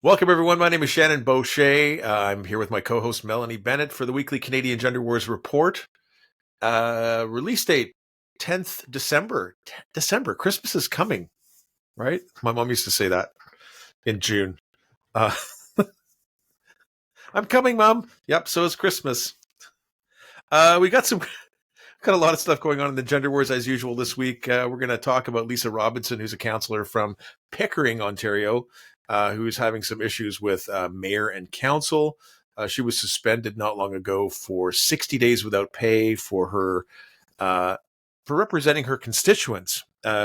Welcome, everyone. My name is Shannon Boucher. I'm here with my co-host, Melanie Bennett, for the weekly Canadian Gender Wars Report. Release date, 10th December. December. Christmas is coming, right? My mom used to say that in June. Uh, I'm coming, Mom. Yep, so is Christmas. We got a lot of stuff going on in the gender wars as usual this week. We're going to talk about Lisa Robinson, who's a councillor from Pickering, Ontario, who's having some issues with mayor and council. She was suspended not long ago for 60 days without pay for her for representing her constituents.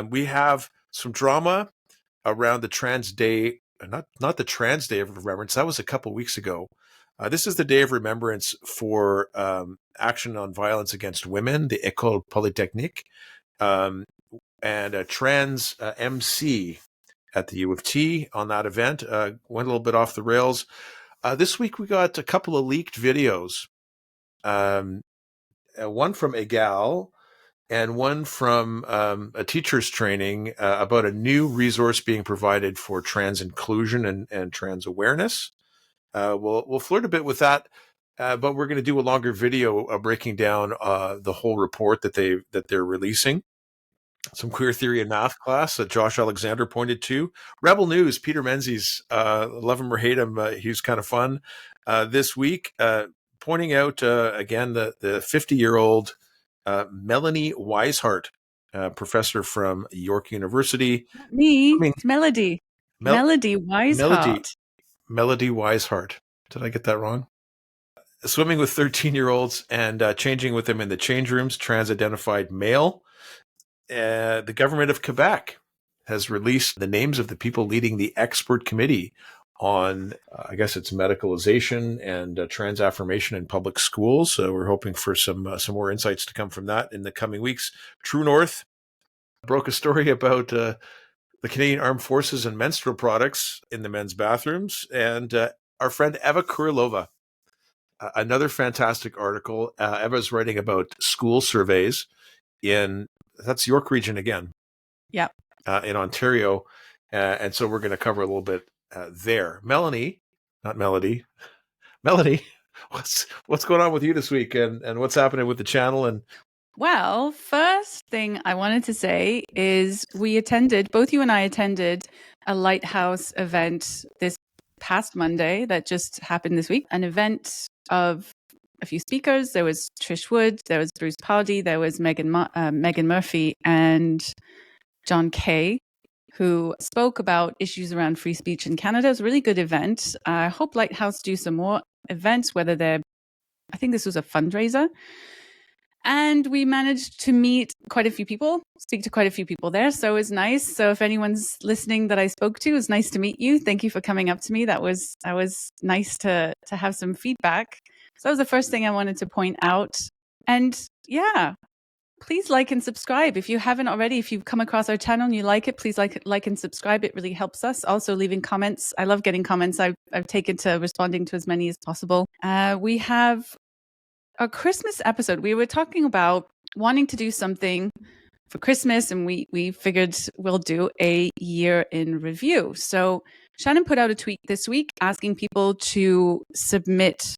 We have some drama around the Trans Day, not the Trans Day of Remembrance. That was a couple weeks ago. This is the day of remembrance for action on violence against women, the École Polytechnique, and a trans MC at the U of T on that event. Went a little bit off the rails. This week we got a couple of leaked videos, one from EGAL and one from a teacher's training about a new resource being provided for trans inclusion and trans awareness. We'll flirt a bit with that, but we're going to do a longer video breaking down the whole report that they're releasing. Some queer theory and math class that Josh Alexander pointed to. Rebel News, Peter Menzies, love him or hate him, he's kind of fun this week, pointing out again the 50-year-old Melanie Weishart, professor from York University. It's Melody. Melody Weishart. Melody Weishart. Did I get that wrong? Swimming with 13-year-olds and changing with them in the change rooms, trans-identified male. The Government of Quebec has released the names of the people leading the expert committee on, I guess it's medicalization and trans-affirmation in public schools. So we're hoping for some more insights to come from that in the coming weeks. True North broke a story about the Canadian Armed Forces and menstrual products in the men's bathrooms. And our friend Eva Kurilova, another fantastic article. Eva's writing about school surveys that's York Region again. Yep. In Ontario. And so we're going to cover a little bit there. Melanie, not Melody. Melanie, what's going on with you this week and what's happening with the channel? And well, first thing I wanted to say is both you and I attended a Lighthouse event this past Monday that just happened this week, an event of a few speakers. There was Trish Wood, there was Bruce Pardee, there was Megan Murphy, and John Kay, who spoke about issues around free speech in Canada. It was a really good event. I hope Lighthouse do some more events, I think this was a fundraiser. And we managed to meet quite a few people, speak to quite a few people there. So it was nice. So if anyone's listening that I spoke to, it was nice to meet you. Thank you for coming up to me. That was nice to have some feedback. So that was the first thing I wanted to point out. And yeah, please like and subscribe. If you haven't already, if you've come across our channel and you like it, please like and subscribe. It really helps us. Also leaving comments. I love getting comments. I've taken to responding to as many as possible. We have a Christmas episode. We were talking about wanting to do something for Christmas, and we figured we'll do a year in review. So Shannon put out a tweet this week asking people to submit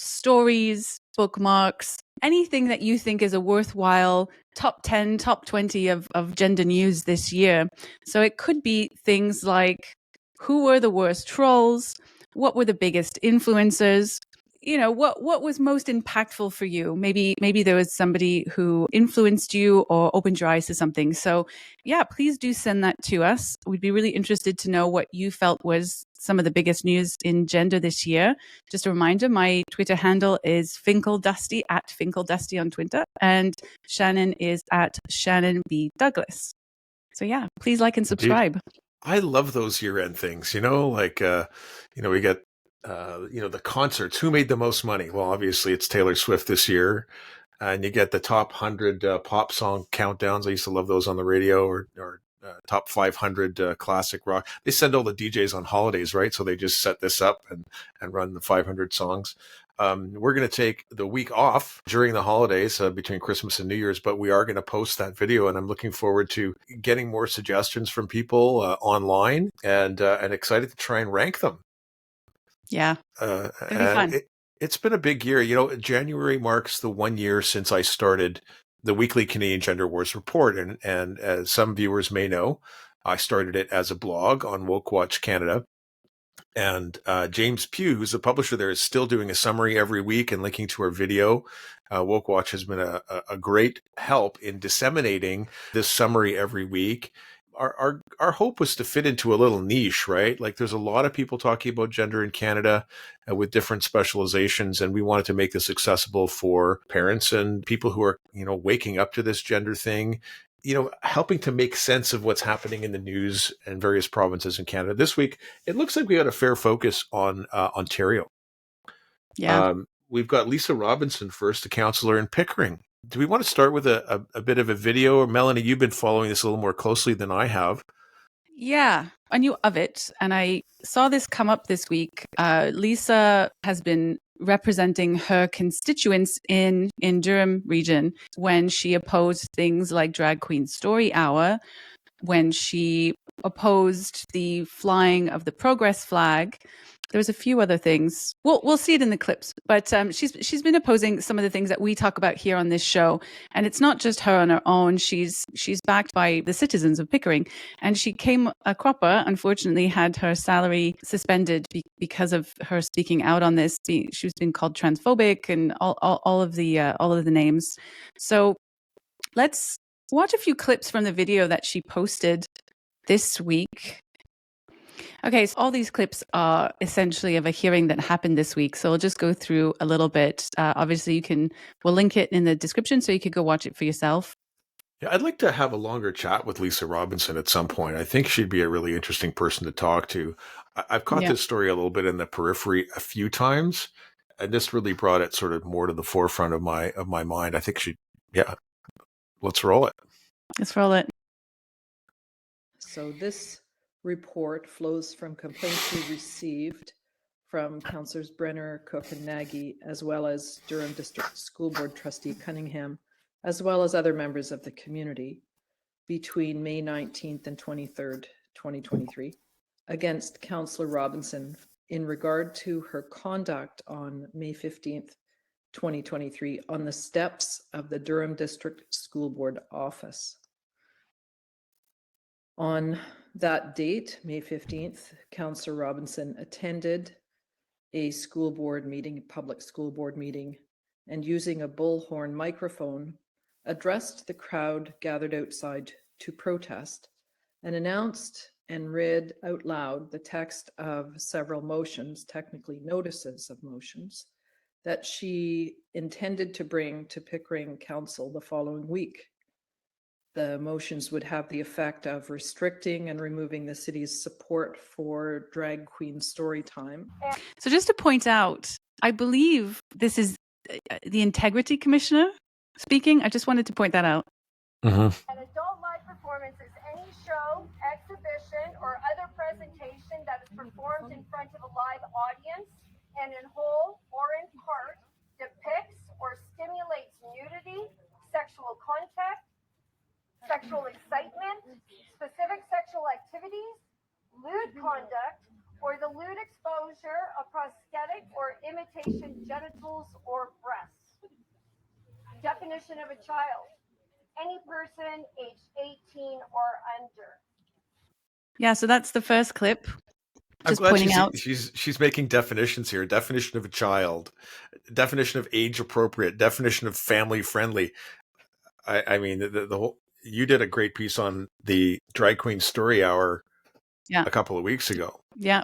stories, bookmarks, anything that you think is a worthwhile top 10, top 20 of gender news this year. So it could be things like, who were the worst trolls? What were the biggest influencers? What was most impactful for you? Maybe there was somebody who influenced you or opened your eyes to something. So yeah, please do send that to us. We'd be really interested to know what you felt was some of the biggest news in gender this year. Just a reminder, my Twitter handle is FinkleDusty, at FinkleDusty on Twitter, and Shannon is at Shannon B. Douglas. So yeah, please like and subscribe. Dude, I love those year-end things, we get the concerts. Who made the most money? Well, obviously it's Taylor Swift this year. And you get the top 100 pop song countdowns. I used to love those on the radio, or top 500 classic rock. They send all the DJs on holidays, right? So they just set this up and run the 500 songs. We're going to take the week off during the holidays between Christmas and New Year's, but we are going to post that video, and I'm looking forward to getting more suggestions from people online and excited to try and rank them. Yeah. It'll be fun. It's been a big year. January marks the 1 year since I started the weekly Canadian Gender Wars Report. And as some viewers may know, I started it as a blog on Woke Watch Canada. And James Pugh, who's the publisher there, is still doing a summary every week and linking to our video. Woke Watch has been a great help in disseminating this summary every week. Our hope was to fit into a little niche, right? Like there's a lot of people talking about gender in Canada with different specializations, and we wanted to make this accessible for parents and people who are, waking up to this gender thing, helping to make sense of what's happening in the news in various provinces in Canada. This week, it looks like we got a fair focus on Ontario. Yeah. We've got Lisa Robinson first, a councillor in Pickering. Do we want to start with a bit of a video? Or Melanie, you've been following this a little more closely than I have. Yeah, I knew of it, and I saw this come up this week. Lisa has been representing her constituents in Durham region when she opposed things like Drag Queen Story Hour, when she opposed the flying of the progress flag. There was a few other things. We'll see it in the clips, but she's been opposing some of the things that we talk about here on this show, and it's not just her on her own. She's backed by the citizens of Pickering, and she came a cropper. Unfortunately, had her salary suspended because of her speaking out on this. She's been called transphobic and all of the names. So let's watch a few clips from the video that she posted this week. Okay, so all these clips are essentially of a hearing that happened this week. So I'll just go through a little bit. Obviously, we'll link it in the description so you could go watch it for yourself. Yeah, I'd like to have a longer chat with Lisa Robinson at some point. I think she'd be a really interesting person to talk to. I've caught this story a little bit in the periphery a few times, and this really brought it sort of more to the forefront of my mind. I think let's roll it. Let's roll it. So this report flows from complaints we received from Councillors Brenner, Cook, and Nagy, as well as Durham District School Board Trustee Cunningham, as well as other members of the community between May 19th and 23rd, 2023, against Councillor Robinson in regard to her conduct on May 15th, 2023, on the steps of the Durham District School Board office. On that date, May 15th, Councillor Robinson attended a school board meeting, public school board meeting, and using a bullhorn microphone, addressed the crowd gathered outside to protest and announced and read out loud the text of several motions, technically notices of motions, that she intended to bring to Pickering Council the following week. The motions would have the effect of restricting and removing the city's support for drag queen story time. So just to point out, I believe this is the Integrity Commissioner speaking. I just wanted to point that out. An adult live performance is any show, exhibition, or other presentation that is performed in front of a live audience and in whole or in part depicts or stimulates nudity, sexual contact, sexual excitement, specific sexual activities, lewd conduct, or the lewd exposure of prosthetic or imitation genitals or breasts. Definition of a child: any person aged 18 or under. Yeah, so that's the first clip. Just I'm glad she's making definitions here. Definition of a child, definition of age appropriate, definition of family friendly. I mean, the whole. You did a great piece on the Drag Queen Story Hour a couple of weeks ago. Yeah.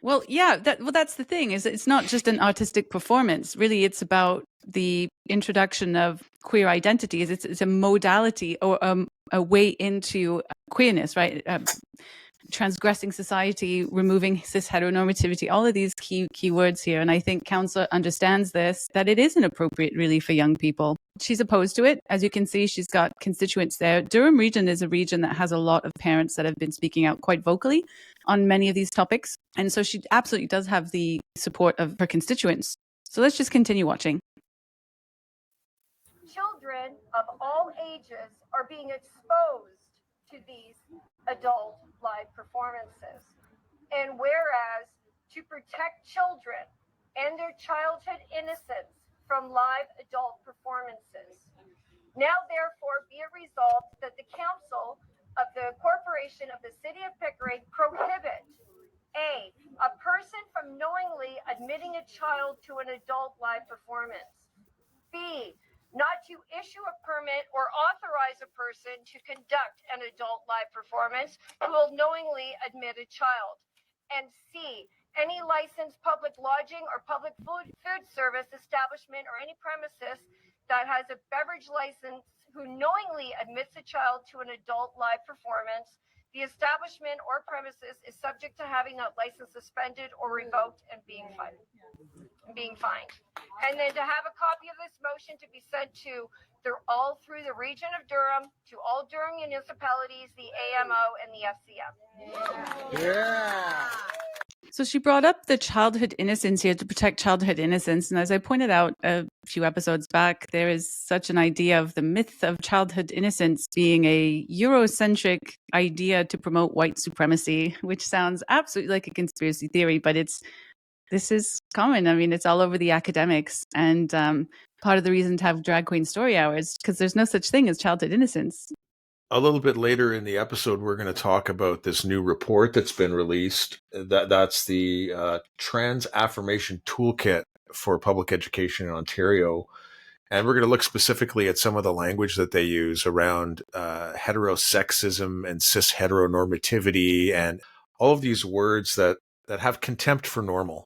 Well, yeah, that's the thing, is it's not just an artistic performance. Really, it's about the introduction of queer identities. It's a modality or a way into queerness, right? Transgressing society, removing cis heteronormativity, all of these key words here. And I think Council understands this, that it isn't appropriate really for young people. She's opposed to it. As you can see, she's got constituents there. Durham region is a region that has a lot of parents that have been speaking out quite vocally on many of these topics. And so she absolutely does have the support of her constituents. So let's just continue watching. Children of all ages are being exposed to these adult live performances. And whereas to protect children and their childhood innocence from live adult performances. Now, therefore, be it resolved that the Council of the Corporation of the City of Pickering prohibit a person from knowingly admitting a child to an adult live performance. B, not to issue a permit or authorize a person to conduct an adult live performance who will knowingly admit a child. And C, any licensed public lodging or public food service establishment or any premises that has a beverage license who knowingly admits a child to an adult live performance, the establishment or premises is subject to having that license suspended or revoked and being fined. And then to have a copy of this motion to be sent to all through the region of Durham, to all Durham municipalities, the AMO and the FCM. Yeah. So she brought up the childhood innocence here to protect childhood innocence. And as I pointed out a few episodes back, there is such an idea of the myth of childhood innocence being a Eurocentric idea to promote white supremacy, which sounds absolutely like a conspiracy theory, but this is common. I mean, it's all over the academics. And part of the reason to have drag queen story hours, because there's no such thing as childhood innocence. A little bit later in the episode, we're going to talk about this new report that's been released. That's the Trans-Affirmation Toolkit for Public Education in Ontario. And we're going to look specifically at some of the language that they use around heterosexism and cis heteronormativity and all of these words that have contempt for normal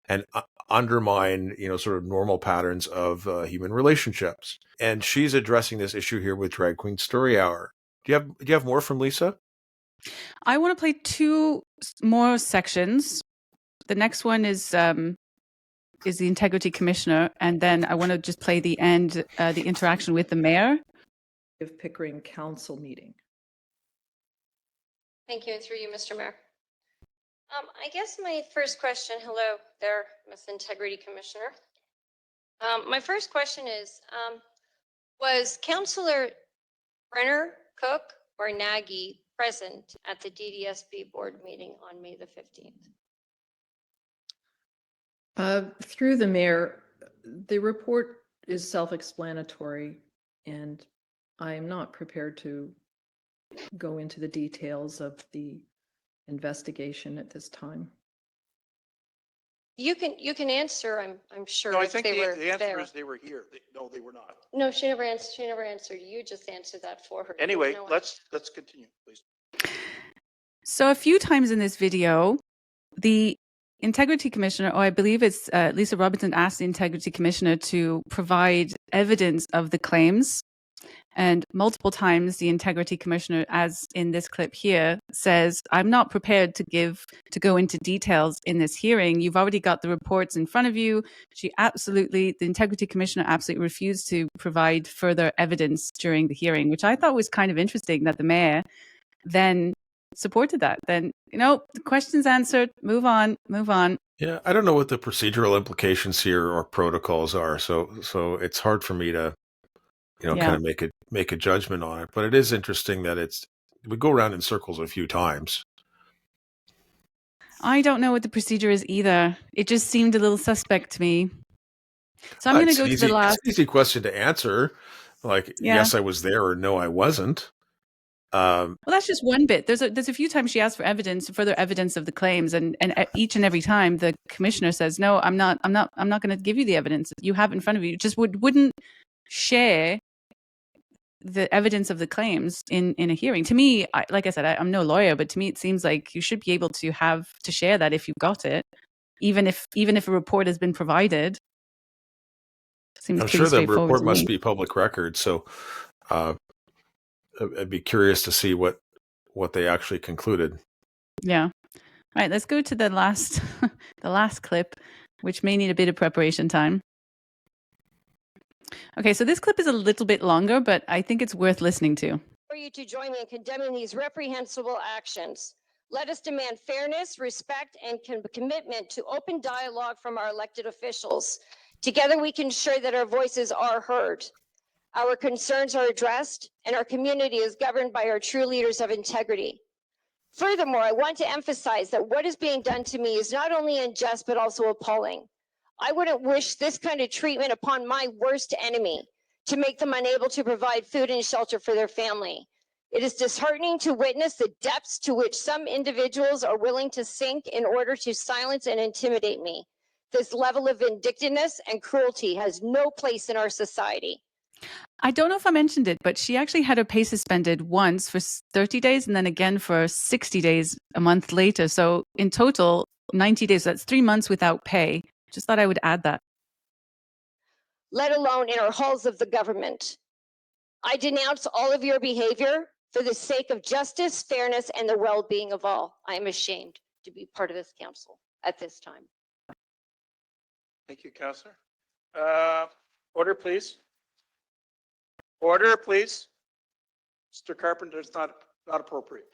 and undermine, sort of normal patterns of human relationships. And she's addressing this issue here with Drag Queen Story Hour. Do you have more from Lisa? I want to play two more sections. The next one is the Integrity Commissioner, and then I want to just play the end, the interaction with the mayor. Of Pickering Council meeting. Thank you, and through you, Mr. Mayor. I guess my first question, hello there, Ms. Integrity Commissioner. My first question is, was Councilor Brenner, Cook, or Nagy present at the DDSB board meeting on May the 15th? Through the mayor, the report is self-explanatory, and I am not prepared to go into the details of the investigation at this time. You can answer. I'm sure. No, I if think they were the answer there. is they were here. No, they were not. No, she never answered. She never answered. You just answered that for her. Anyway, No, let's continue, please. So a few times in this video, the Integrity Commissioner, or I believe it's Lisa Robinson, asked the Integrity Commissioner to provide evidence of the claims. And multiple times the Integrity Commissioner, as in this clip here, says, I'm not prepared to go into details in this hearing. You've already got the reports in front of you. The Integrity Commissioner absolutely refused to provide further evidence during the hearing, which I thought was kind of interesting that the mayor then supported that. Then, the question's answered, move on. Yeah, I don't know what the procedural implications here or protocols are. So it's hard for me to kind of make a judgment on it. But it is interesting that we go around in circles a few times. I don't know what the procedure is either. It just seemed a little suspect to me. So I'm going to go to the last. It's an easy question to answer. Yes, I was there, or no, I wasn't. Well, that's just one bit. There's a few times she asked for further evidence of the claims, and each and every time the commissioner says, "No, I'm not going to give you the evidence. You have it in front of you." Just wouldn't share the evidence of the claims in a hearing. To me, like I said, I'm no lawyer, but to me, it seems like you should be able to share that if you've got it, even if a report has been provided. Seems I'm sure the report to must me. be public record, so I'd be curious to see what they actually concluded. Yeah. All right, let's go to the last the last clip, which may need a bit of preparation time. Okay, so this clip is a little bit longer, but I think it's worth listening to. For you to join me in condemning these reprehensible actions. Let us demand fairness, respect, and commitment to open dialogue from our elected officials. Together, we can ensure that our voices are heard, our concerns are addressed, and our community is governed by our true leaders of integrity. Furthermore, I want to emphasize that what is being done to me is not only unjust, but also appalling. I wouldn't wish this kind of treatment upon my worst enemy, to make them unable to provide food and shelter for their family. It is disheartening to witness the depths to which some individuals are willing to sink in order to silence and intimidate me. This level of vindictiveness and cruelty has no place in our society. I don't know if I mentioned it, but she actually had her pay suspended once for 30 days and then again for 60 days a month later. So in total, 90 days. That's 3 months without pay. Just thought I would add that. Let alone in our halls of the government. I denounce all of your behavior for the sake of justice, fairness, and the well-being of all. I am ashamed to be part of this council at this time. Thank you, Councillor. Order, please. Order, please. Mr. Carpenter, it's not appropriate.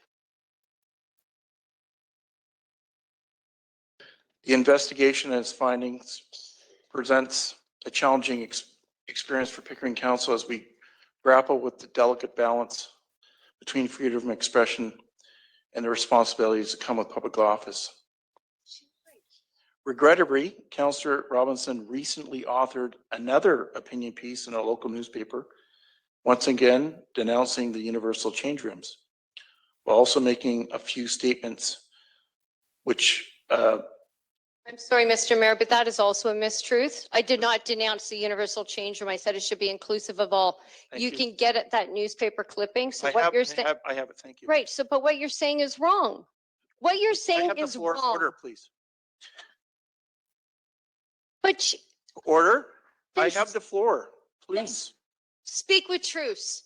The investigation and its findings presents a challenging experience for Pickering Council as we grapple with the delicate balance between freedom of expression and the responsibilities that come with public office. Regrettably, Councillor Robinson recently authored another opinion piece in a local newspaper, once again denouncing the universal change rooms, while also making a few statements which I'm sorry, Mr. Mayor, but that is also a mistruth. I did not denounce the universal change room. I said it should be inclusive of all. You can get at that newspaper clipping. So what you're saying, I have it. Thank you. right? So, but what you're saying is wrong. What you're I saying have the is floor. wrong. Order, please. But Order. I Please. have the floor. Please. Yes. Speak with truths.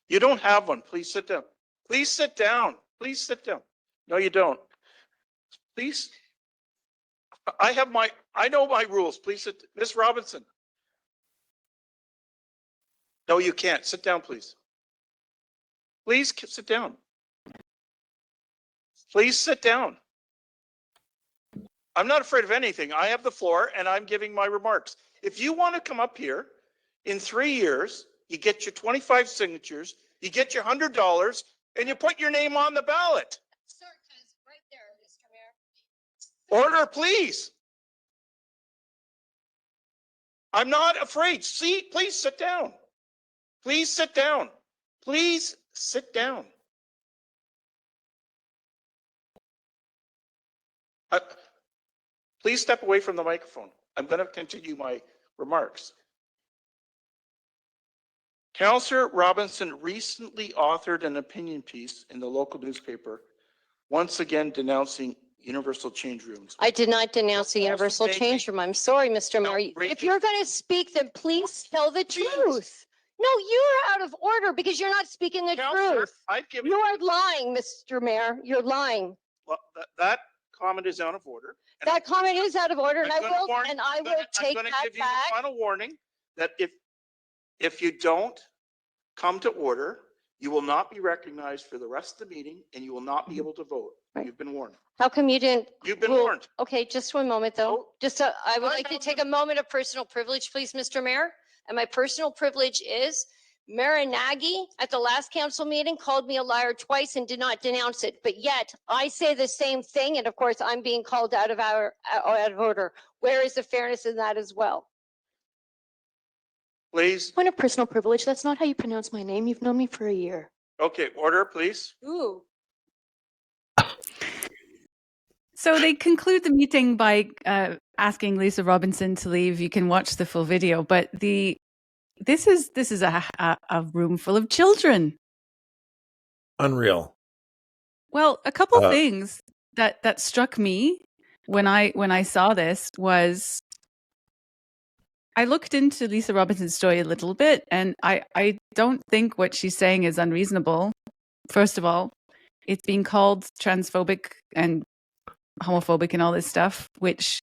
You don't have one. Please sit down. Please sit down. Please sit down. No, you don't. Please. I know my rules. Please sit. Ms. Robinson. No, you can't. Sit down, please. Please sit down. Please sit down. I'm not afraid of anything. I have the floor and I'm giving my remarks. If you want to come up here in 3 years, you get your 25 signatures, you get your $100, and you put your name on the ballot. Sir, right there, Mr. Mayor. Order, please. I'm not afraid. See, please sit down. Please sit down. Please sit down. Please step away from the microphone. I'm going to continue my remarks. Councillor Robinson recently authored an opinion piece in the local newspaper, once again denouncing universal change rooms. I did not denounce the universal making- change room. I'm sorry, Mr. Mayor. If you're going to speak, then please tell the truth. No, you're out of order because you're not speaking the Councillor, truth. I've given You are lying, Mr. Mayor. You're lying. well, that comment is out of order. And That comment is out of order, and I'm I gonna will take I'm going to that give you back. the final warning that if you don't come to order, you will not be recognized for the rest of the meeting and you will not be able to vote. Right. You've been warned. How come you didn't? You've been rule- warned. Okay, just one moment though. Oh. I would I like to have take a moment of personal privilege, please, Mr. Mayor. And my personal privilege is Mayor Nagy at the last council meeting called me a liar twice and did not denounce it. But yet I say the same thing. And of course, I'm being called out of order. Where is the fairness in that as well? Please. Point of personal privilege. That's not how you pronounce my name. You've known me for a year. Okay, order, please. Ooh. So they conclude the meeting by asking Lisa Robinson to leave. You can watch the full video, but this is a room full of children. Unreal. Well, a couple things that struck me when I saw this was I looked into Lisa Robinson's story a little bit, and I don't think what she's saying is unreasonable. First of all, it's being called transphobic and homophobic and all this stuff, which,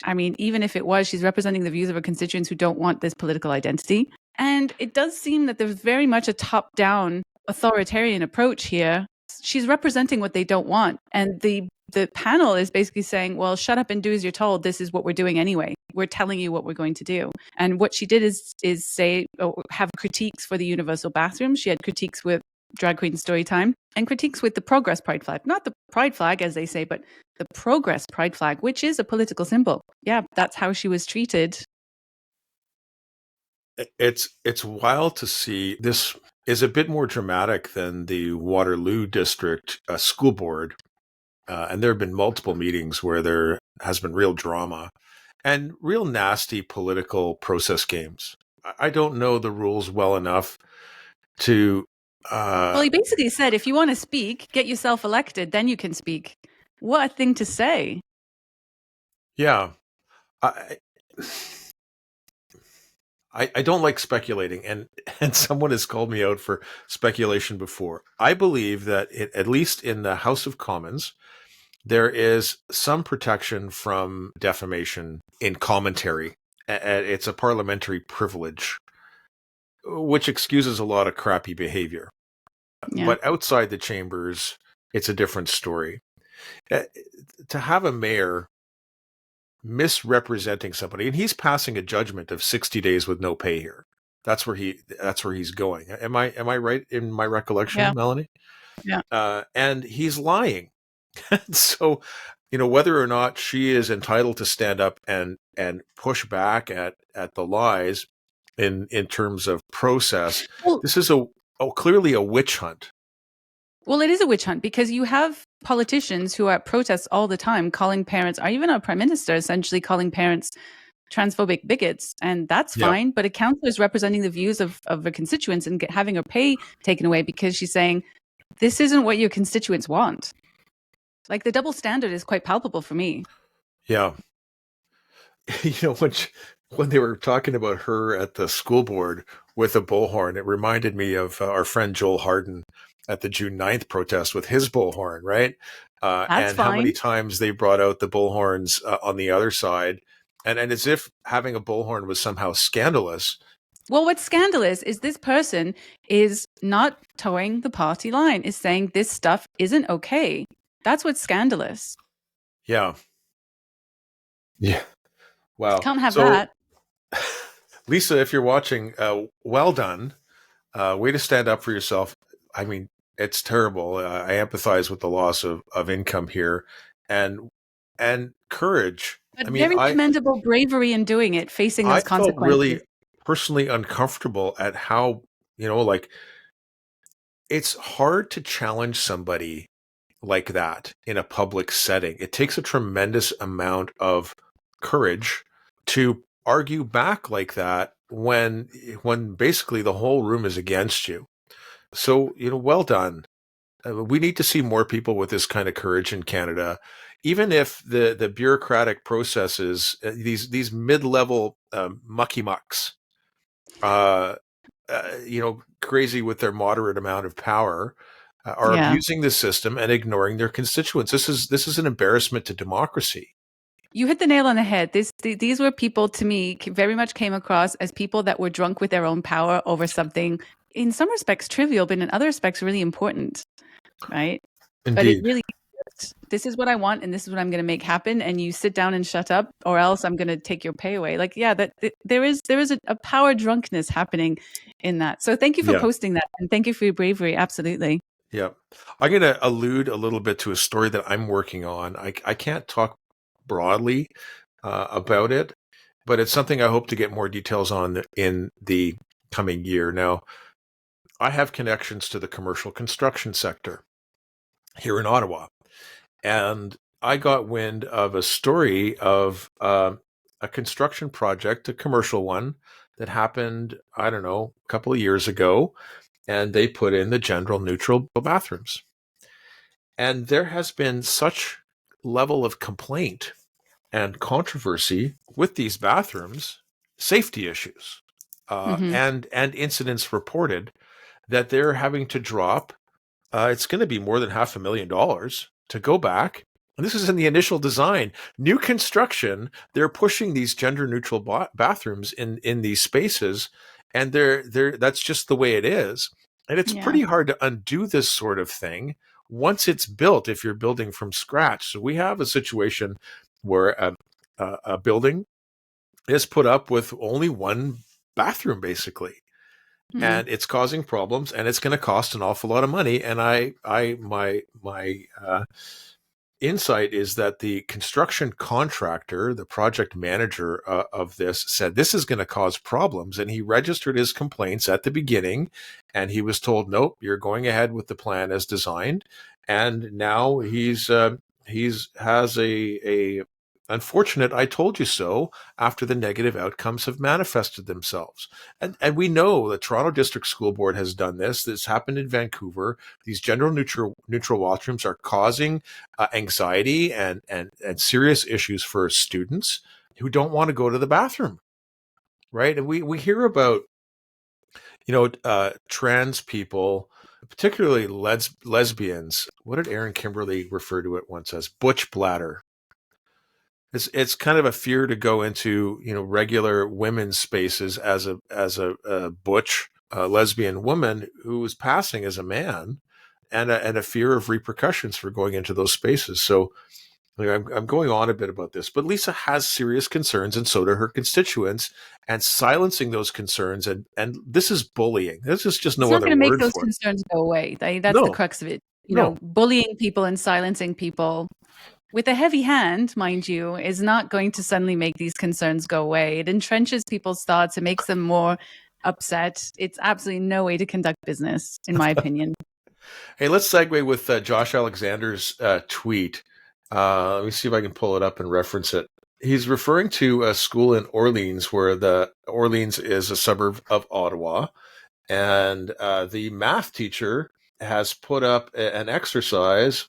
I mean, even if it was, she's representing the views of her constituents who don't want this political identity. And it does seem that there's very much a top-down authoritarian approach here. She's representing what they don't want. And the panel is basically saying, well, shut up and do as you're told. This is what we're doing anyway. We're telling you what we're going to do. And what she did is say, have critiques for the universal bathroom. She had critiques with Drag Queen Story Time, and critiques with the Progress Pride flag. Not the Pride flag, as they say, but the Progress Pride flag, which is a political symbol. Yeah, that's how she was treated. It's wild to see. This is a bit more dramatic than the Waterloo District School Board. And there have been multiple meetings where there has been real drama and real nasty political process games. I don't know the rules well enough to... Well, he basically said, if you want to speak, get yourself elected, then you can speak. What a thing to say. Yeah. I don't like speculating, and someone has called me out for speculation before. I believe that at least in the House of Commons, there is some protection from defamation in commentary. It's a parliamentary privilege, which excuses a lot of crappy behavior. Yeah. But outside the chambers, it's a different story. To have a mayor misrepresenting somebody, and he's passing a judgment of 60 days with no pay here. That's where he's going. Am I right in my recollection, Yeah. Melanie? Yeah. And he's lying. So, whether or not she is entitled to stand up and push back at the lies in terms of process, this is clearly a witch hunt. Well, it is a witch hunt because you have politicians who are at protests all the time calling parents, or even our prime minister essentially calling parents transphobic bigots, and that's fine. But a councillor is representing the views of her constituents and having her pay taken away because she's saying, this isn't what your constituents want. Like, the double standard is quite palpable for me. Yeah. When they were talking about her at the school board with a bullhorn, it reminded me of our friend Joel Harden at the June 9th protest with his bullhorn, right? And how many times they brought out the bullhorns on the other side, and as if having a bullhorn was somehow scandalous. Well, what's scandalous is this person is not towing the party line, is saying this stuff isn't okay. That's what's scandalous. Yeah. Yeah. Wow. Can't have that. Lisa, if you're watching, well done. Way to stand up for yourself. I mean, it's terrible. I empathize with the loss of income here, and courage. But very commendable bravery in doing it, facing those consequences. I felt really personally uncomfortable at how, it's hard to challenge somebody like that in a public setting. It takes a tremendous amount of courage to argue back like that when basically the whole room is against you. So, well done. We need to see more people with this kind of courage in Canada, even if the bureaucratic processes, these mid-level mucky mucks, crazy with their moderate amount of power, are abusing the system and ignoring their constituents. This is an embarrassment to democracy. You hit the nail on the head. These were people, to me, very much came across as people that were drunk with their own power over something, in some respects trivial, but in other respects really important, right? Indeed. But it really, this is what I want and this is what I'm going to make happen, and you sit down and shut up or else I'm going to take your pay away. Like, there is a power drunkenness happening in that. So thank you for posting that, and thank you for your bravery. Absolutely. Yeah. I'm going to allude a little bit to a story that I'm working on. I can't talk broadly about it, but it's something I hope to get more details on in the coming year. Now, I have connections to the commercial construction sector here in Ottawa, and I got wind of a story of a construction project, a commercial one, that happened, I don't know, a couple of years ago, and they put in the gender neutral bathrooms. And there has been such level of complaint and controversy with these bathrooms, safety issues, and incidents reported, that they're having to drop, it's going to be more than $500,000 to go back. And this is in the initial design. New construction, they're pushing these gender neutral bathrooms in these spaces, and that's just the way it is. And it's pretty hard to undo this sort of thing once it's built, if you're building from scratch. So we have a situation where a building is put up with only one bathroom, basically. and it's causing problems, and it's going to cost an awful lot of money. And my insight is that the construction contractor, the project manager of this, said this is going to cause problems, and he registered his complaints at the beginning, and he was told, nope, you're going ahead with the plan as designed. And now he's has a unfortunate I told you so after the negative outcomes have manifested themselves. And we know the Toronto District School Board has done this. This happened in Vancouver. These gender neutral washrooms are causing anxiety and serious issues for students who don't want to go to the bathroom, right? And we hear about, trans people, particularly lesbians. What did Aaron Kimberly refer to it once as? Butch bladder. It's kind of a fear to go into, regular women's spaces as a butch lesbian woman who is passing as a man, and a fear of repercussions for going into those spaces. So I'm going on a bit about this, but Lisa has serious concerns, and so do her constituents, and silencing those concerns, and this is bullying. This is just no other word for it. It's not going to make those concerns go away. That's the crux of it. Bullying people and silencing people with a heavy hand, mind you, is not going to suddenly make these concerns go away. It entrenches people's thoughts. It makes them more upset. It's absolutely no way to conduct business, in my opinion. Hey, let's segue with Josh Alexander's tweet. Let me see if I can pull it up and reference it. He's referring to a school in Orleans, where Orleans is a suburb of Ottawa, and the math teacher has put up an exercise,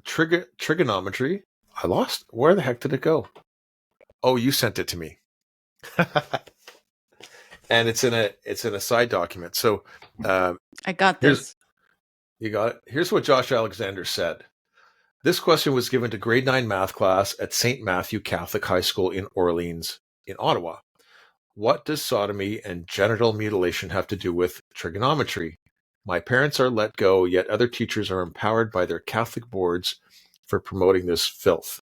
trigonometry. I lost. Where the heck did it go? Oh, you sent it to me. And it's in a side document. So I got this. You got it. Here's what Josh Alexander said. This question was given to grade 9 math class at St. Matthew Catholic High School in Orleans, in Ottawa. What does sodomy and genital mutilation have to do with trigonometry? My parents are let go, yet other teachers are empowered by their Catholic boards for promoting this filth.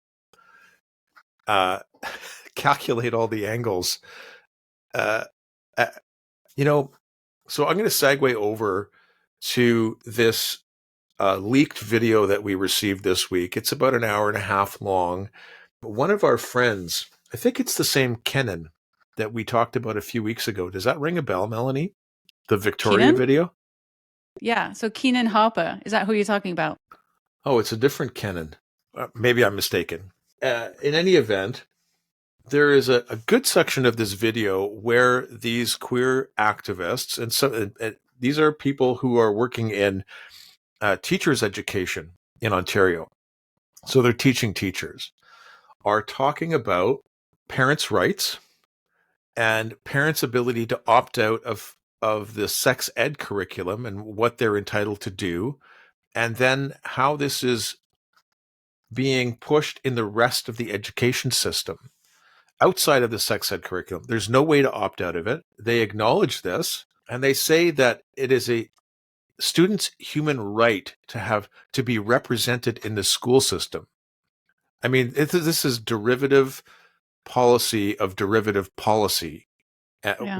Calculate all the angles. So I'm going to segue over to this leaked video that we received this week. It's about an hour and a half long. One of our friends, I think it's the same Kenan that we talked about a few weeks ago. Does that ring a bell, Melanie? The Victoria Keenan? video? Yeah, so Keenan Harper. Is that who you're talking about? Oh, it's a different Kenan. Maybe I'm mistaken. In any event, there is a good section of this video where these queer activists, and these are people who are working in teachers' education in Ontario, so they're teaching teachers, are talking about parents' rights and parents' ability to opt out of the sex ed curriculum and what they're entitled to do, and then how this is being pushed in the rest of the education system outside of the sex ed curriculum. There's no way to opt out of it. They acknowledge this, and they say that it is a student's human right to be represented in the school system. I mean, this is derivative policy of derivative policy.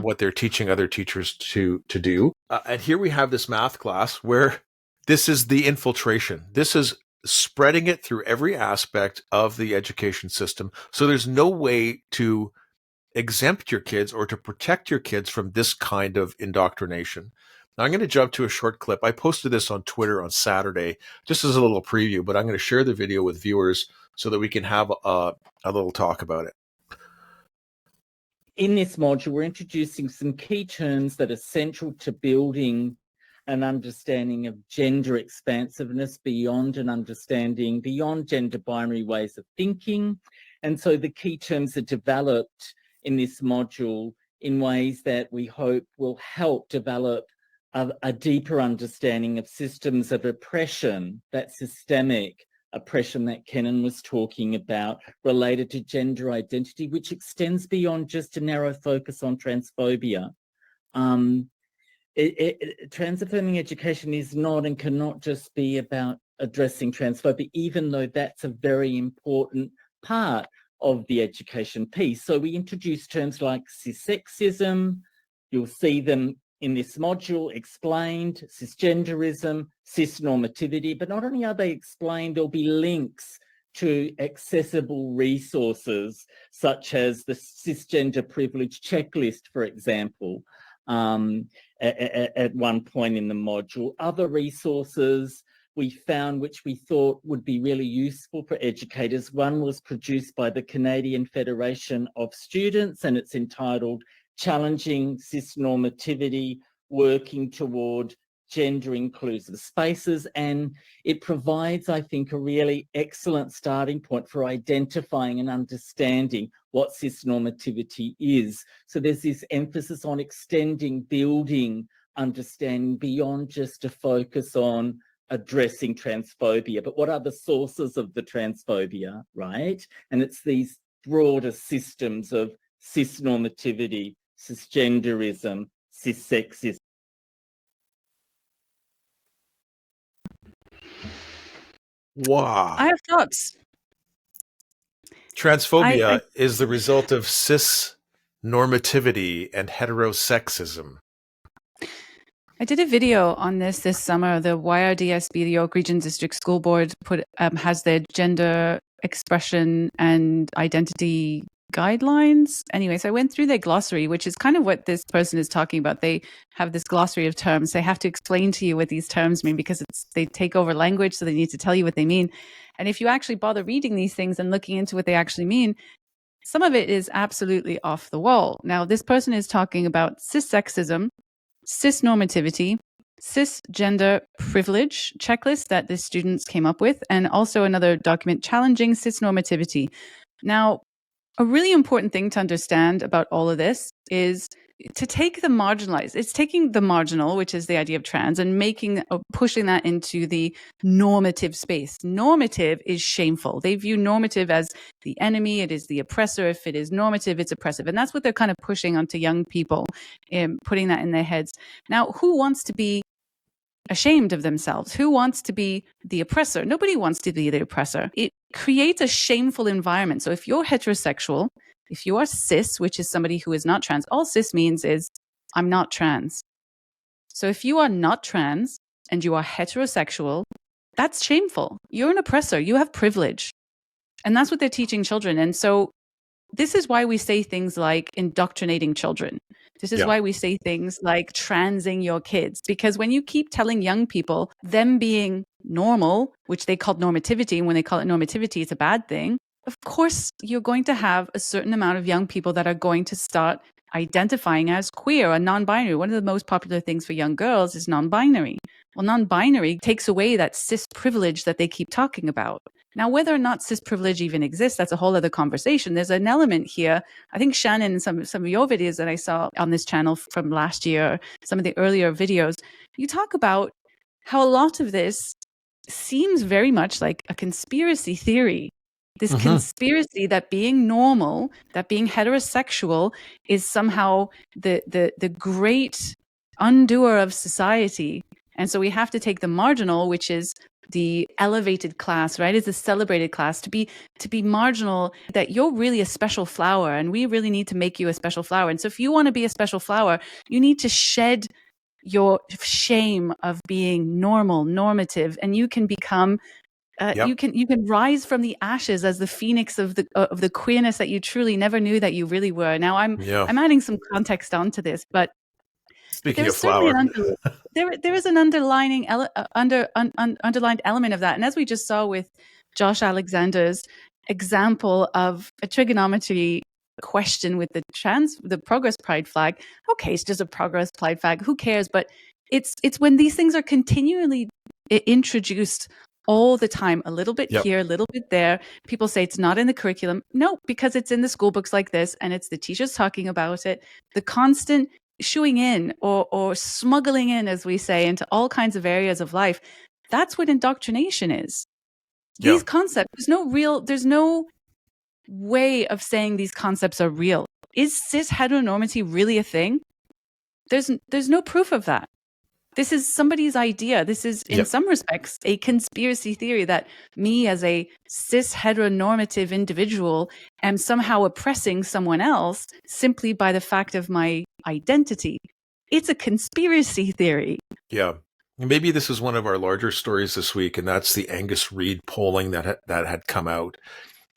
What they're teaching other teachers to do. And here we have this math class where this is the infiltration. This is spreading it through every aspect of the education system. So there's no way to exempt your kids or to protect your kids from this kind of indoctrination. Now I'm going to jump to a short clip. I posted this on Twitter on Saturday, just as a little preview, but I'm going to share the video with viewers so that we can have a little talk about it. In this module, we're introducing some key terms that are central to building an understanding of gender expansiveness beyond gender binary ways of thinking. And so the key terms are developed in this module in ways that we hope will help develop a deeper understanding of systems of oppression, that systemic oppression that Kenan was talking about, related to gender identity, which extends beyond just a narrow focus on transphobia. Trans-affirming education is not and cannot just be about addressing transphobia, even though that's a very important part of the education piece. So we introduce terms like cissexism. You'll see them in this module explained cisgenderism, cisnormativity, but not only are they explained, there'll be links to accessible resources such as the cisgender privilege checklist, for example, at one point in the module. Other resources we found which we thought would be really useful for educators. One was produced by the Canadian Federation of Students, and it's entitled Challenging Cisnormativity, Working Toward Gender Inclusive Spaces, and it provides, I think, a really excellent starting point for identifying and understanding what cisnormativity is. So there's this emphasis on extending, building understanding beyond just a focus on addressing transphobia, but what are the sources of the transphobia, right? And it's these broader systems of cisnormativity, cisgenderism, cissexism. Wow. I have thoughts. Transphobia is the result of cis normativity and heterosexism. I did a video on this summer. The YRDSB, the York Region District School Board, has their gender expression and identity guidelines. Anyway, so I went through their glossary, which is kind of what this person is talking about. They have this glossary of terms. They have to explain to you what these terms mean because they take over language, so they need to tell you what they mean. And if you actually bother reading these things and looking into what they actually mean, some of it is absolutely off the wall. Now, this person is talking about cissexism, cisnormativity, cisgender privilege checklist that the students came up with, and also another document, Challenging Cisnormativity. Now, a really important thing to understand about all of this is to take the marginalized. It's taking the marginal, which is the idea of trans, and pushing that into the normative space. Normative is shameful. They view normative as the enemy. It is the oppressor. If it is normative, it's oppressive. And that's what they're kind of pushing onto young people, putting that in their heads. Now, who wants to be ashamed of themselves? Who wants to be the oppressor? Nobody wants to be the oppressor. It creates a shameful environment. So if you're heterosexual, if you are cis, which is somebody who is not trans, all cis means is I'm not trans. So if you are not trans and you are heterosexual, that's shameful. You're an oppressor. You have privilege. And that's what they're teaching children. And so this is why we say things like indoctrinating children. This is why we say things like transing your kids. Because when you keep telling young people them being normal, which they call normativity, and when they call it normativity, it's a bad thing. Of course, you're going to have a certain amount of young people that are going to start identifying as queer or non-binary. One of the most popular things for young girls is non-binary. Well, non-binary takes away that cis privilege that they keep talking about. Now, whether or not cis privilege even exists, that's a whole other conversation. There's an element here. I think Shannon, in some of your videos that I saw on this channel from last year, some of the earlier videos, you talk about how a lot of this seems very much like a conspiracy theory. This conspiracy that being normal, that being heterosexual is somehow the great undoer of society. And so we have to take the marginal, which is the elevated class, right? It's a celebrated class, to be marginal, that you're really a special flower and we really need to make you a special flower. And so if you want to be a special flower, you need to shed your shame of being normal, normative, and you can become you can rise from the ashes as the phoenix of the queerness that you truly never knew that you really were. Now I'm adding some context onto this, but speaking of flower, there is an underlined element of that. And as we just saw with Josh Alexander's example of a trigonometry question with the progress pride flag. Okay, it's just a progress pride flag. Who cares? But it's when these things are continually introduced all the time, a little bit here, a little bit there. People say it's not in the curriculum. No, because it's in the school books like this, and it's the teachers talking about it. The constant shooing in or smuggling in, as we say, into all kinds of areas of life. That's what indoctrination is. These concepts, there's no way of saying these concepts are real. Is cis heteronormity really a thing? There's no proof of that. This is somebody's idea. This is, in some respects, a conspiracy theory that me as a cis heteronormative individual am somehow oppressing someone else simply by the fact of my identity. It's a conspiracy theory. Yeah. Maybe this is one of our larger stories this week, and that's the Angus Reid polling that had come out.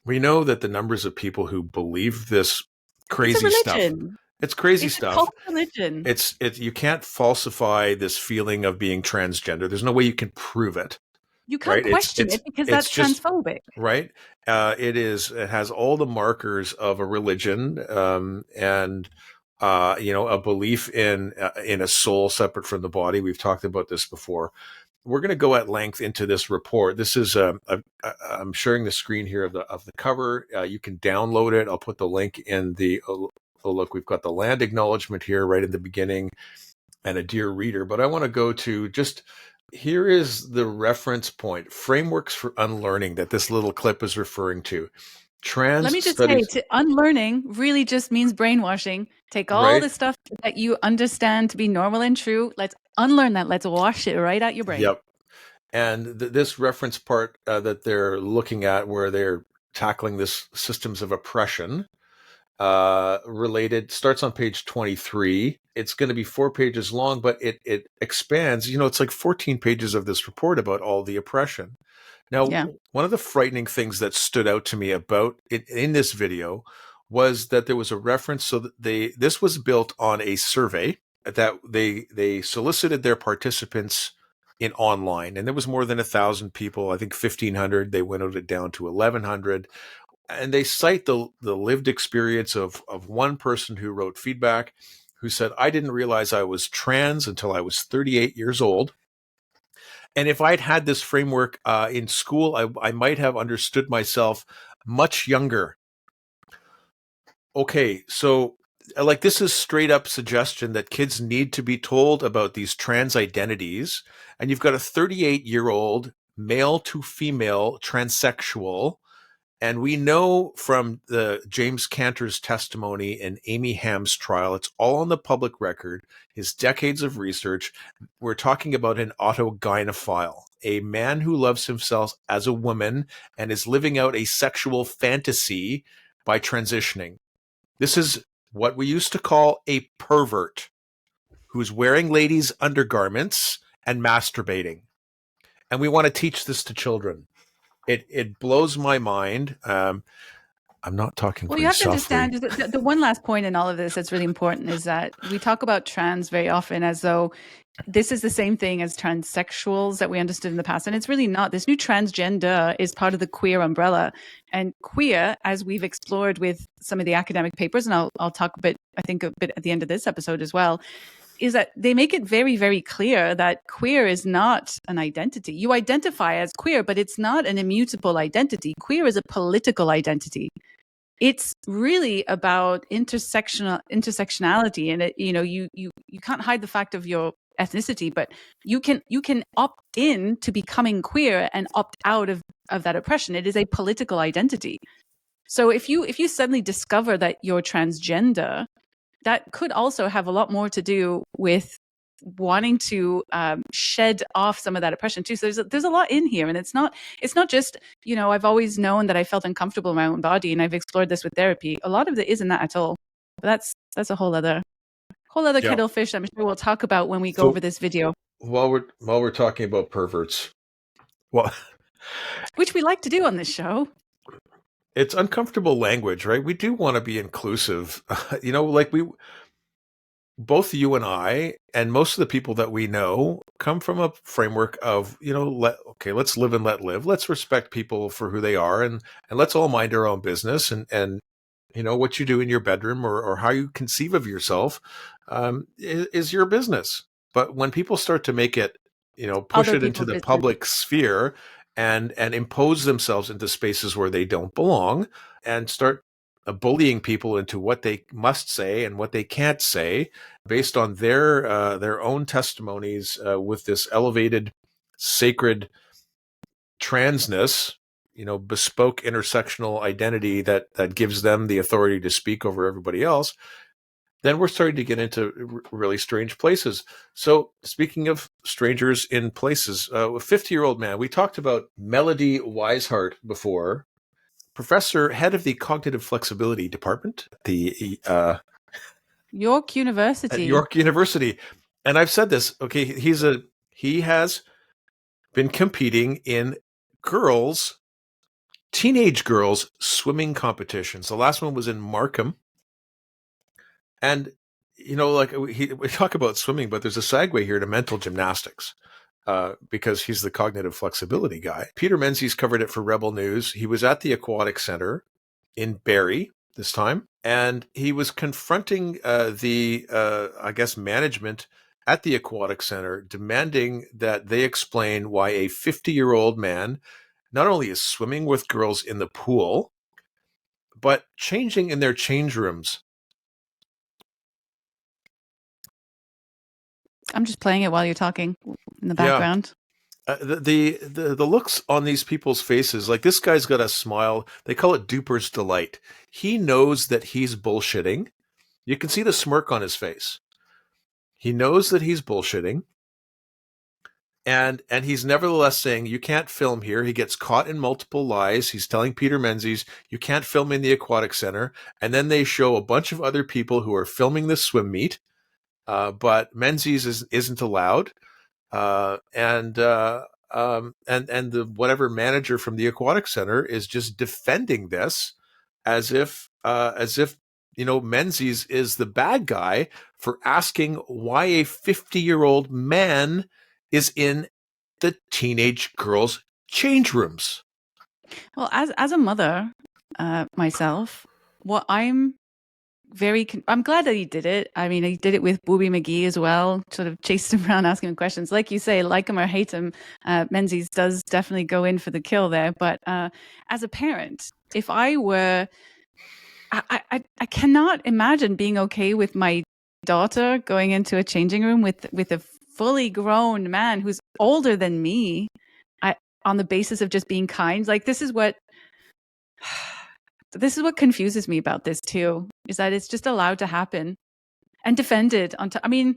We know that the numbers of people who believe this crazy It's a stuff. religion. It's crazy It's stuff. a cult religion. You can't falsify this feeling of being transgender. There's no way you can prove it. You can't question it because that's just transphobic. Right. It has all the markers of a religion, and a belief in a soul separate from the body. We've talked about this before. We're going to go at length into this report. This is I'm sharing the screen here of the cover. You can download it. I'll put the link in the. Oh, look, we've got the land acknowledgement here right in the beginning, and a dear reader. But I want to go to just. Here is the reference point, frameworks for unlearning, that this little clip is referring to. Let me just say, unlearning really just means brainwashing. Take all the stuff that you understand to be normal and true. Let's unlearn that. Let's wash it right out your brain. Yep. And this reference part that they're looking at, where they're tackling this systems of oppression, related, starts on page 23. It's going to be 4 pages long, but it expands. It's like 14 pages of this report about all the oppression. Now, one of the frightening things that stood out to me about it in this video was that there was a reference. So that this was built on a survey that they solicited their participants in online, and there was more than 1,000 people. I think 1,500. They winnowed it down to 1,100. And they cite the lived experience of one person who wrote feedback, who said, I didn't realize I was trans until I was 38 years old. And if I'd had this framework in school, I might have understood myself much younger. Okay, so this is straight up suggestion that kids need to be told about these trans identities. And you've got a 38-year-old male to female transsexual. And we know from the James Cantor's testimony and Amy Ham's trial, it's all on the public record, his decades of research. We're talking about an autogynephile, a man who loves himself as a woman and is living out a sexual fantasy by transitioning. This is what we used to call a pervert, who's wearing ladies' undergarments and masturbating. And we want to teach this to children. It blows my mind. I'm not talking very softly. Well, you have to understand the one last point in all of this that's really important is that we talk about trans very often as though this is the same thing as transsexuals that we understood in the past. And it's really not. This new transgender is part of the queer umbrella. And queer, as we've explored with some of the academic papers, and I'll talk a bit at the end of this episode as well, is that they make it very, very clear that queer is not an identity. You identify as queer, but it's not an immutable identity. Queer is a political identity. It's really about intersectionality, and you can't hide the fact of your ethnicity, but you can opt in to becoming queer and opt out of that oppression. It is a political identity. So if you suddenly discover that you're transgender, that could also have a lot more to do with wanting to shed off some of that oppression too. So there's a lot in here, and it's not just, I've always known that I felt uncomfortable in my own body, and I've explored this with therapy. A lot of it isn't that at all. But that's a whole other kettle of fish I'm sure we'll talk about when we go over this video. While we're talking about perverts, which we like to do on this show. It's uncomfortable language, right? We do want to be inclusive. Both you and I, and most of the people that we know, come from a framework of, let's live and let live. Let's respect people for who they are, and let's all mind our own business. And what you do in your bedroom or how you conceive of yourself is your business. But when people start to make it, push it into the public sphere and impose themselves into spaces where they don't belong, and start bullying people into what they must say and what they can't say based on their own testimonies, with this elevated, sacred transness, bespoke intersectional identity that gives them the authority to speak over everybody else, then we're starting to get into really strange places. So speaking of strangers in places, a 50-year-old man, we talked about Melody Weishart before, professor, head of the Cognitive Flexibility Department, the York at University. York University. And I've said this, okay, he has been competing in teenage girls swimming competitions. The last one was in Markham. And, like we talk about swimming, but there's a segue here to mental gymnastics. Because he's the cognitive flexibility guy. Peter Menzies covered it for Rebel News. He was at the Aquatic Center in Barrie this time, and he was confronting I guess, management at the Aquatic Center, demanding that they explain why a 50-year-old man not only is swimming with girls in the pool, but changing in their change rooms. I'm just playing it while you're talking in the Yeah. background. The looks on these people's faces, like this guy's got a smile. They call it duper's delight. He knows that he's bullshitting. You can see the smirk on his face. He knows that he's bullshitting. And he's nevertheless saying, you can't film here. He gets caught in multiple lies. He's telling Peter Menzies, you can't film in the Aquatic Center. And then they show a bunch of other people who are filming this swim meet. But Menzies isn't allowed. And the whatever manager from the Aquatic Center is just defending this as if Menzies is the bad guy for asking why a 50-year-old man is in the teenage girls' change rooms. Well, as a mother myself, what I'm glad that he did it. I mean, he did it with Booby McGee as well, sort of chased him around, asking him questions. Like you say, like him or hate him, Menzies does definitely go in for the kill there. But as a parent, if I were, I cannot imagine being okay with my daughter going into a changing room with a fully grown man who's older than me, on the basis of just being kind. Like, this is what confuses me about this too, is that it's just allowed to happen and defended I mean,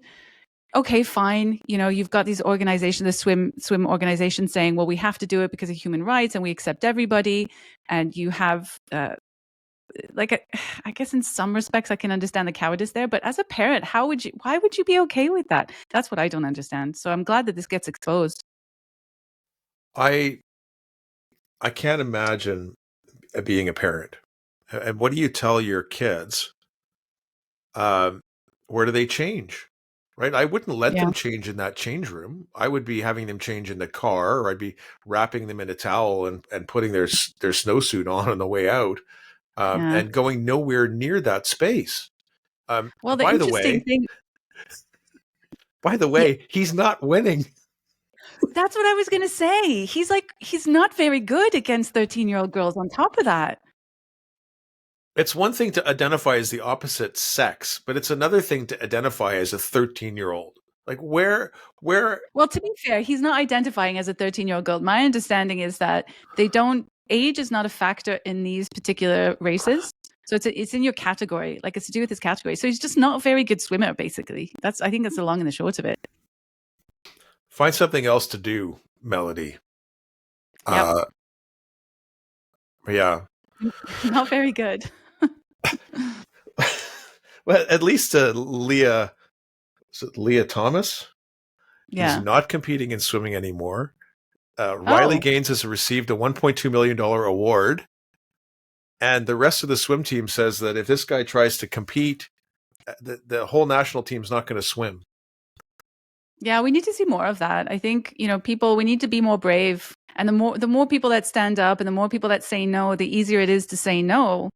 okay, fine. You've got these organizations, the swim organization saying, well, we have to do it because of human rights and we accept everybody. And you have, I guess in some respects I can understand the cowardice there, but as a parent, why would you be okay with that? That's what I don't understand. So I'm glad that this gets exposed. I can't imagine being a parent. And what do you tell your kids? Where do they change? Right? I wouldn't let them change in that change room. I would be having them change in the car, or I'd be wrapping them in a towel and putting their snowsuit on the way out, and going nowhere near that space. Well, by the way, he's not winning. That's what I was going to say. He's not very good against 13-year-old girls on top of that. It's one thing to identify as the opposite sex, but it's another thing to identify as a 13-year-old. Like where? Well, to be fair, he's not identifying as a 13-year-old girl. My understanding is that age is not a factor in these particular races. So it's in your category. Like, it's to do with his category. So he's just not a very good swimmer, basically. I think that's the long and the short of it. Find something else to do, Melody. Yep. Yeah. Not very good. Well, at least Leah Thomas? Yeah. He's not competing in swimming anymore. Riley Gaines has received a $1.2 million award. And the rest of the swim team says that if this guy tries to compete, the whole national team's not going to swim. Yeah, we need to see more of that. I think, we need to be more brave. And the more people that stand up and the more people that say no, the easier it is to say no.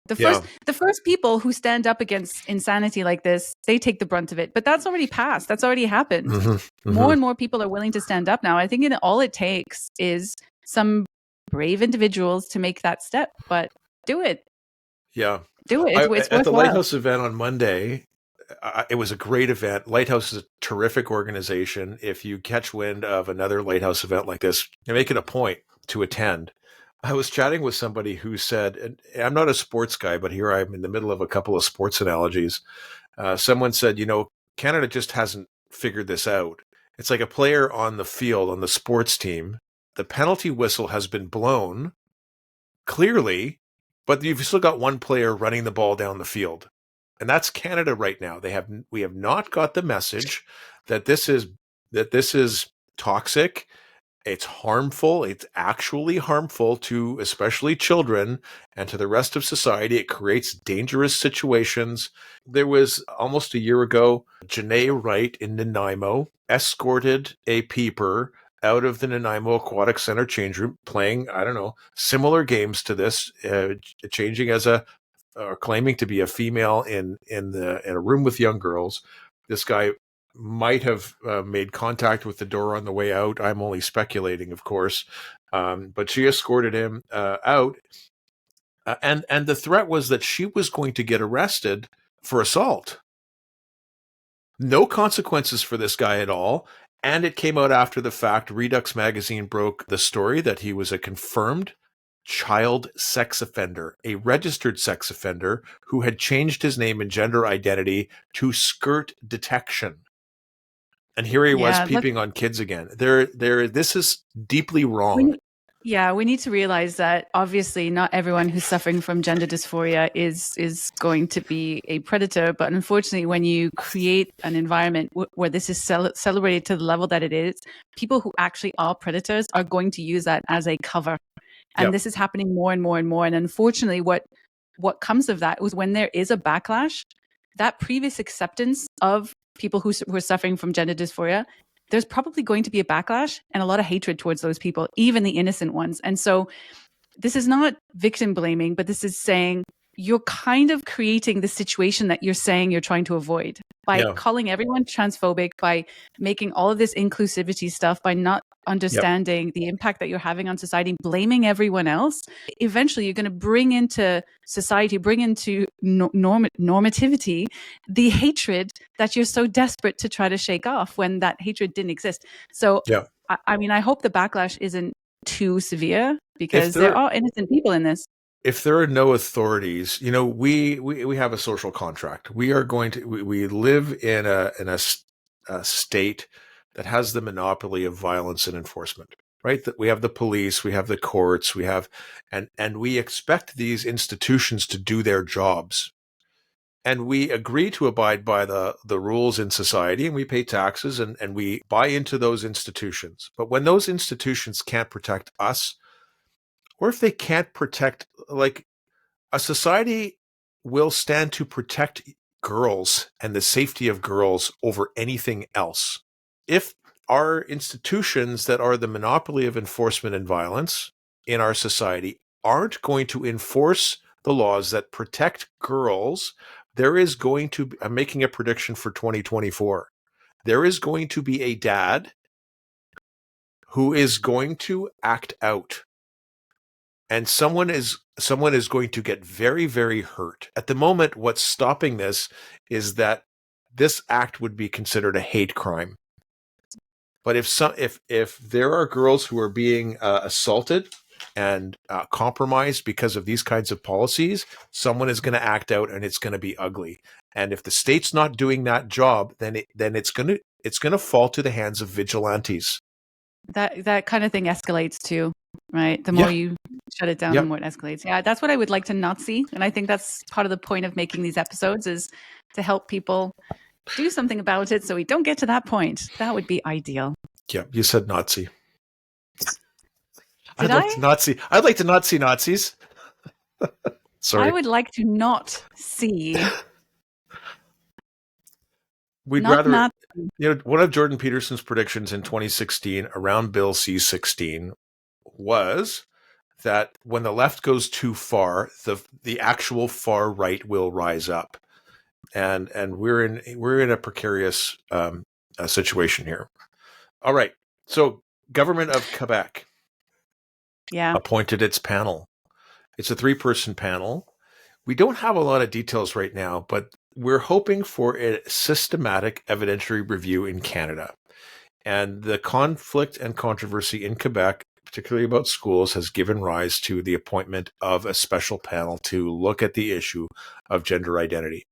The first people who stand up against insanity like this, they take the brunt of it. But that's already passed. That's already happened. Mm-hmm. More and more people are willing to stand up now. I think all it takes is some brave individuals to make that step. But do it. Yeah. Do it. It's at the worthwhile. Lighthouse event on Monday, it was a great event. Lighthouse is a terrific organization. If you catch wind of another Lighthouse event like this, you make it a point to attend. I was chatting with somebody who said, and I'm not a sports guy, but here I'm in the middle of a couple of sports analogies. Someone said, Canada just hasn't figured this out. It's like a player on the field, on the sports team. The penalty whistle has been blown, clearly, but you've still got one player running the ball down the field. And that's Canada right now. We have not got the message that this is toxic. It's harmful. It's actually harmful to especially children and to the rest of society. It creates dangerous situations. There was almost a year ago, Janae Wright in Nanaimo escorted a peeper out of the Nanaimo Aquatic Center change room playing, I don't know, similar games to this, changing as or claiming to be a female in a room with young girls. This guy might have made contact with the door on the way out. I'm only speculating, of course, but she escorted him out, and the threat was that she was going to get arrested for assault. No consequences for this guy at all, and it came out after the fact. Redux magazine broke the story that he was a confirmed child sex offender, a registered sex offender who had changed his name and gender identity to skirt detection. And here he was peeping on kids again. This is deeply wrong. We need to realize that obviously not everyone who's suffering from gender dysphoria is going to be a predator. But unfortunately, when you create an environment where this is celebrated to the level that it is, people who actually are predators are going to use that as a cover. And this is happening more and more and more. And unfortunately, what comes of that is when there is a backlash, that previous acceptance of people who are suffering from gender dysphoria, there's probably going to be a backlash and a lot of hatred towards those people, even the innocent ones. And so this is not victim blaming, but this is saying you're kind of creating the situation that you're saying you're trying to avoid by calling everyone transphobic, by making all of this inclusivity stuff, by not understanding the impact that you're having on society, blaming everyone else. Eventually, you're going to bring into society, bring into normativity, the hatred that you're so desperate to try to shake off when that hatred didn't exist. So, I mean, I hope the backlash isn't too severe because there are innocent people in this. If there are no authorities, you know, we have a social contract. We are going to we live in a state that has the monopoly of violence and enforcement, right? That we have the police, we have the courts, we have, and we expect these institutions to do their jobs. And we agree to abide by the rules in society, and we pay taxes and we buy into those institutions. But when those institutions can't protect us, or if they can't protect, like, a society will stand to protect girls and the safety of girls over anything else. If our institutions that are the monopoly of enforcement and violence in our society aren't going to enforce the laws that protect girls, there is going to be, I'm making a prediction for 2024, there is going to be a dad who is going to act out. And someone is going to get very, very hurt. At the moment, what's stopping this is that this act would be considered a hate crime. But if there are girls who are being assaulted and compromised because of these kinds of policies, someone is going to act out, and it's going to be ugly. And if the state's not doing that job, then it's going to fall to the hands of vigilantes. That kind of thing escalates too, right? The more you shut it down, the more it escalates. Yeah, that's what I would like to not see. And I think that's part of the point of making these episodes, is to help people do something about it so we don't get to that point. That would be ideal. Yeah, you said Nazi. I'd like to not see Nazis. Sorry. I would like to not see. We'd rather, you know, one of Jordan Peterson's predictions in 2016 around Bill C-16 was that when the left goes too far, the actual far right will rise up, and we're in a precarious situation here. All right, so Government of Quebec appointed its panel. It's a 3-person panel. We don't have a lot of details right now, but we're hoping for a systematic evidentiary review in Canada. And the conflict and controversy in Quebec, particularly about schools, has given rise to the appointment of a special panel to look at the issue of gender identity.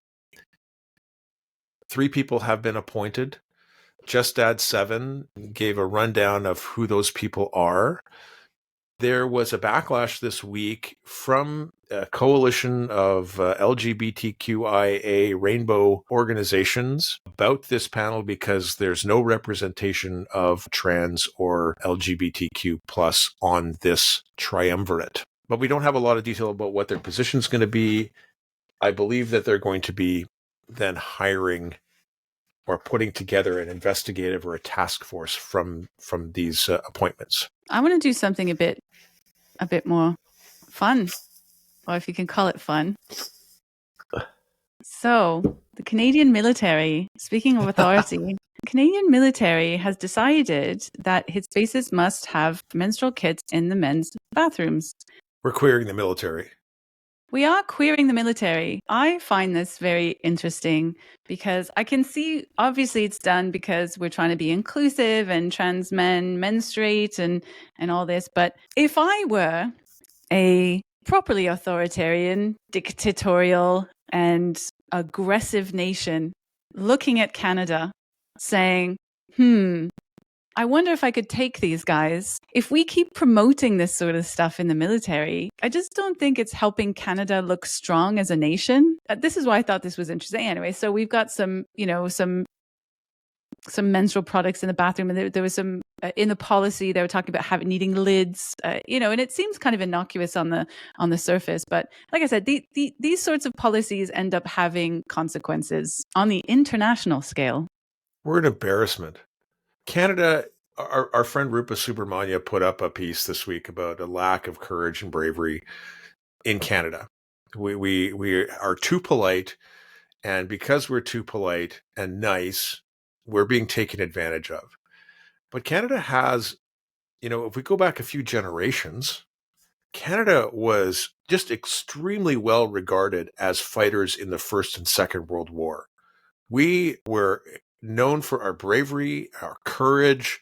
3 people have been appointed. Just Add 7 gave a rundown of who those people are. There was a backlash this week from a coalition of LGBTQIA rainbow organizations about this panel because there's no representation of trans or LGBTQ plus on this triumvirate. But we don't have a lot of detail about what their position is going to be. I believe that they're going to be then hiring or putting together an investigative or a task force from these appointments. I want to do something a bit more fun, or if you can call it fun. So the Canadian military, speaking of authority, the Canadian military has decided that its bases must have menstrual kits in the men's bathrooms. We're queering the military. We are queering the military. I find this very interesting because I can see, obviously it's done because we're trying to be inclusive and trans men menstruate and all this. But if I were a properly authoritarian, dictatorial, and aggressive nation looking at Canada saying, I wonder if I could take these guys. If we keep promoting this sort of stuff in the military, I just don't think it's helping Canada look strong as a nation. This is why I thought this was interesting. Anyway, so we've got some menstrual products in the bathroom, and there was some in the policy they were talking about needing lids, and it seems kind of innocuous on the surface, but like I said, these sorts of policies end up having consequences on the international scale. We're an embarrassment. Canada, our friend Rupa Subramanya put up a piece this week about a lack of courage and bravery in Canada. We are too polite, and because we're too polite and nice, we're being taken advantage of. But Canada has, if we go back a few generations, Canada was just extremely well regarded as fighters in the First and Second World War. We were known for our bravery, our courage,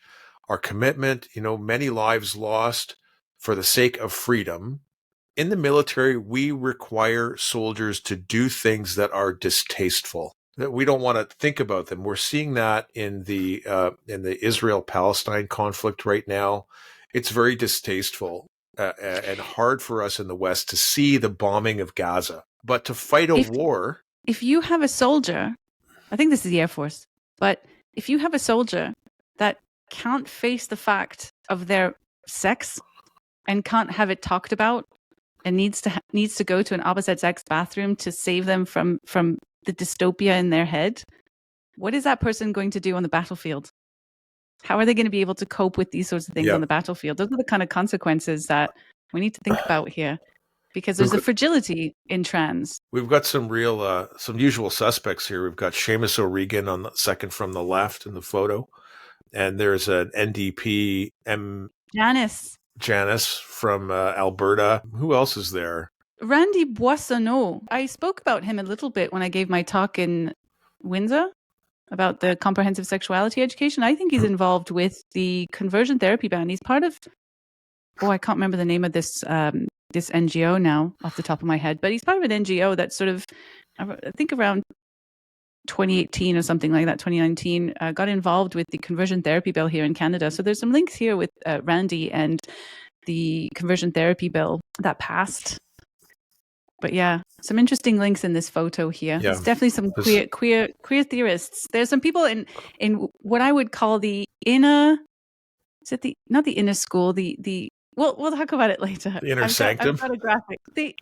our commitment, many lives lost for the sake of freedom. In the military, we require soldiers to do things that are distasteful, that we don't want to think about them. We're seeing that in the Israel-Palestine conflict right now. It's very distasteful and hard for us in the West to see the bombing of Gaza. But to fight a war... If you have a soldier, I think this is the Air Force, but if you have a soldier that can't face the fact of their sex and can't have it talked about and needs to go to an opposite sex bathroom to save them from the dystopia in their head, what is that person going to do on the battlefield? How are they going to be able to cope with these sorts of things on the battlefield? Those are the kind of consequences that we need to think about here, because there's a fragility in trans. We've got some real, some usual suspects here. We've got Seamus O'Regan on the second from the left in the photo. And there's an NDP Janice from Alberta. Who else is there? Randy Boissonneau. I spoke about him a little bit when I gave my talk in Windsor about the comprehensive sexuality education. I think he's involved with the conversion therapy band. He's part of, I can't remember the name of this NGO now off the top of my head, but he's part of an NGO that sort of, I think around 2018 or something like that, 2019, got involved with the conversion therapy bill here in Canada. So there's some links here with Randy and the conversion therapy bill that passed. But yeah, some interesting links in this photo here. Yeah. There's definitely some queer theorists. There's some people in what I would call the inner, not the inner school, we'll talk about it later. The inner sanctum. I've got a graphic. The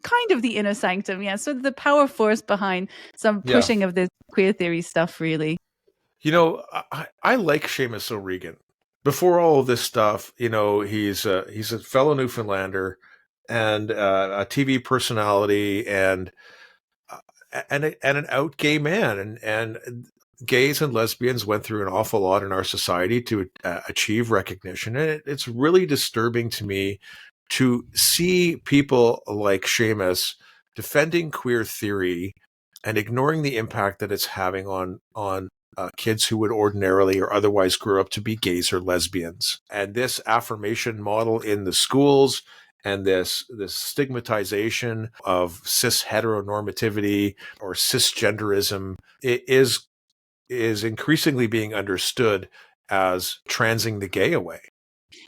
kind of the inner sanctum, yeah. So the power force behind some pushing of this queer theory stuff, really. I like Seamus O'Regan. Before all of this stuff, he's a fellow Newfoundlander and a TV personality and an out gay man, and gays and lesbians went through an awful lot in our society to achieve recognition. And it's really disturbing to me to see people like Seamus defending queer theory and ignoring the impact that it's having on kids who would ordinarily or otherwise grow up to be gays or lesbians. And this affirmation model in the schools and this stigmatization of cis heteronormativity or cisgenderism is increasingly being understood as transing the gay away.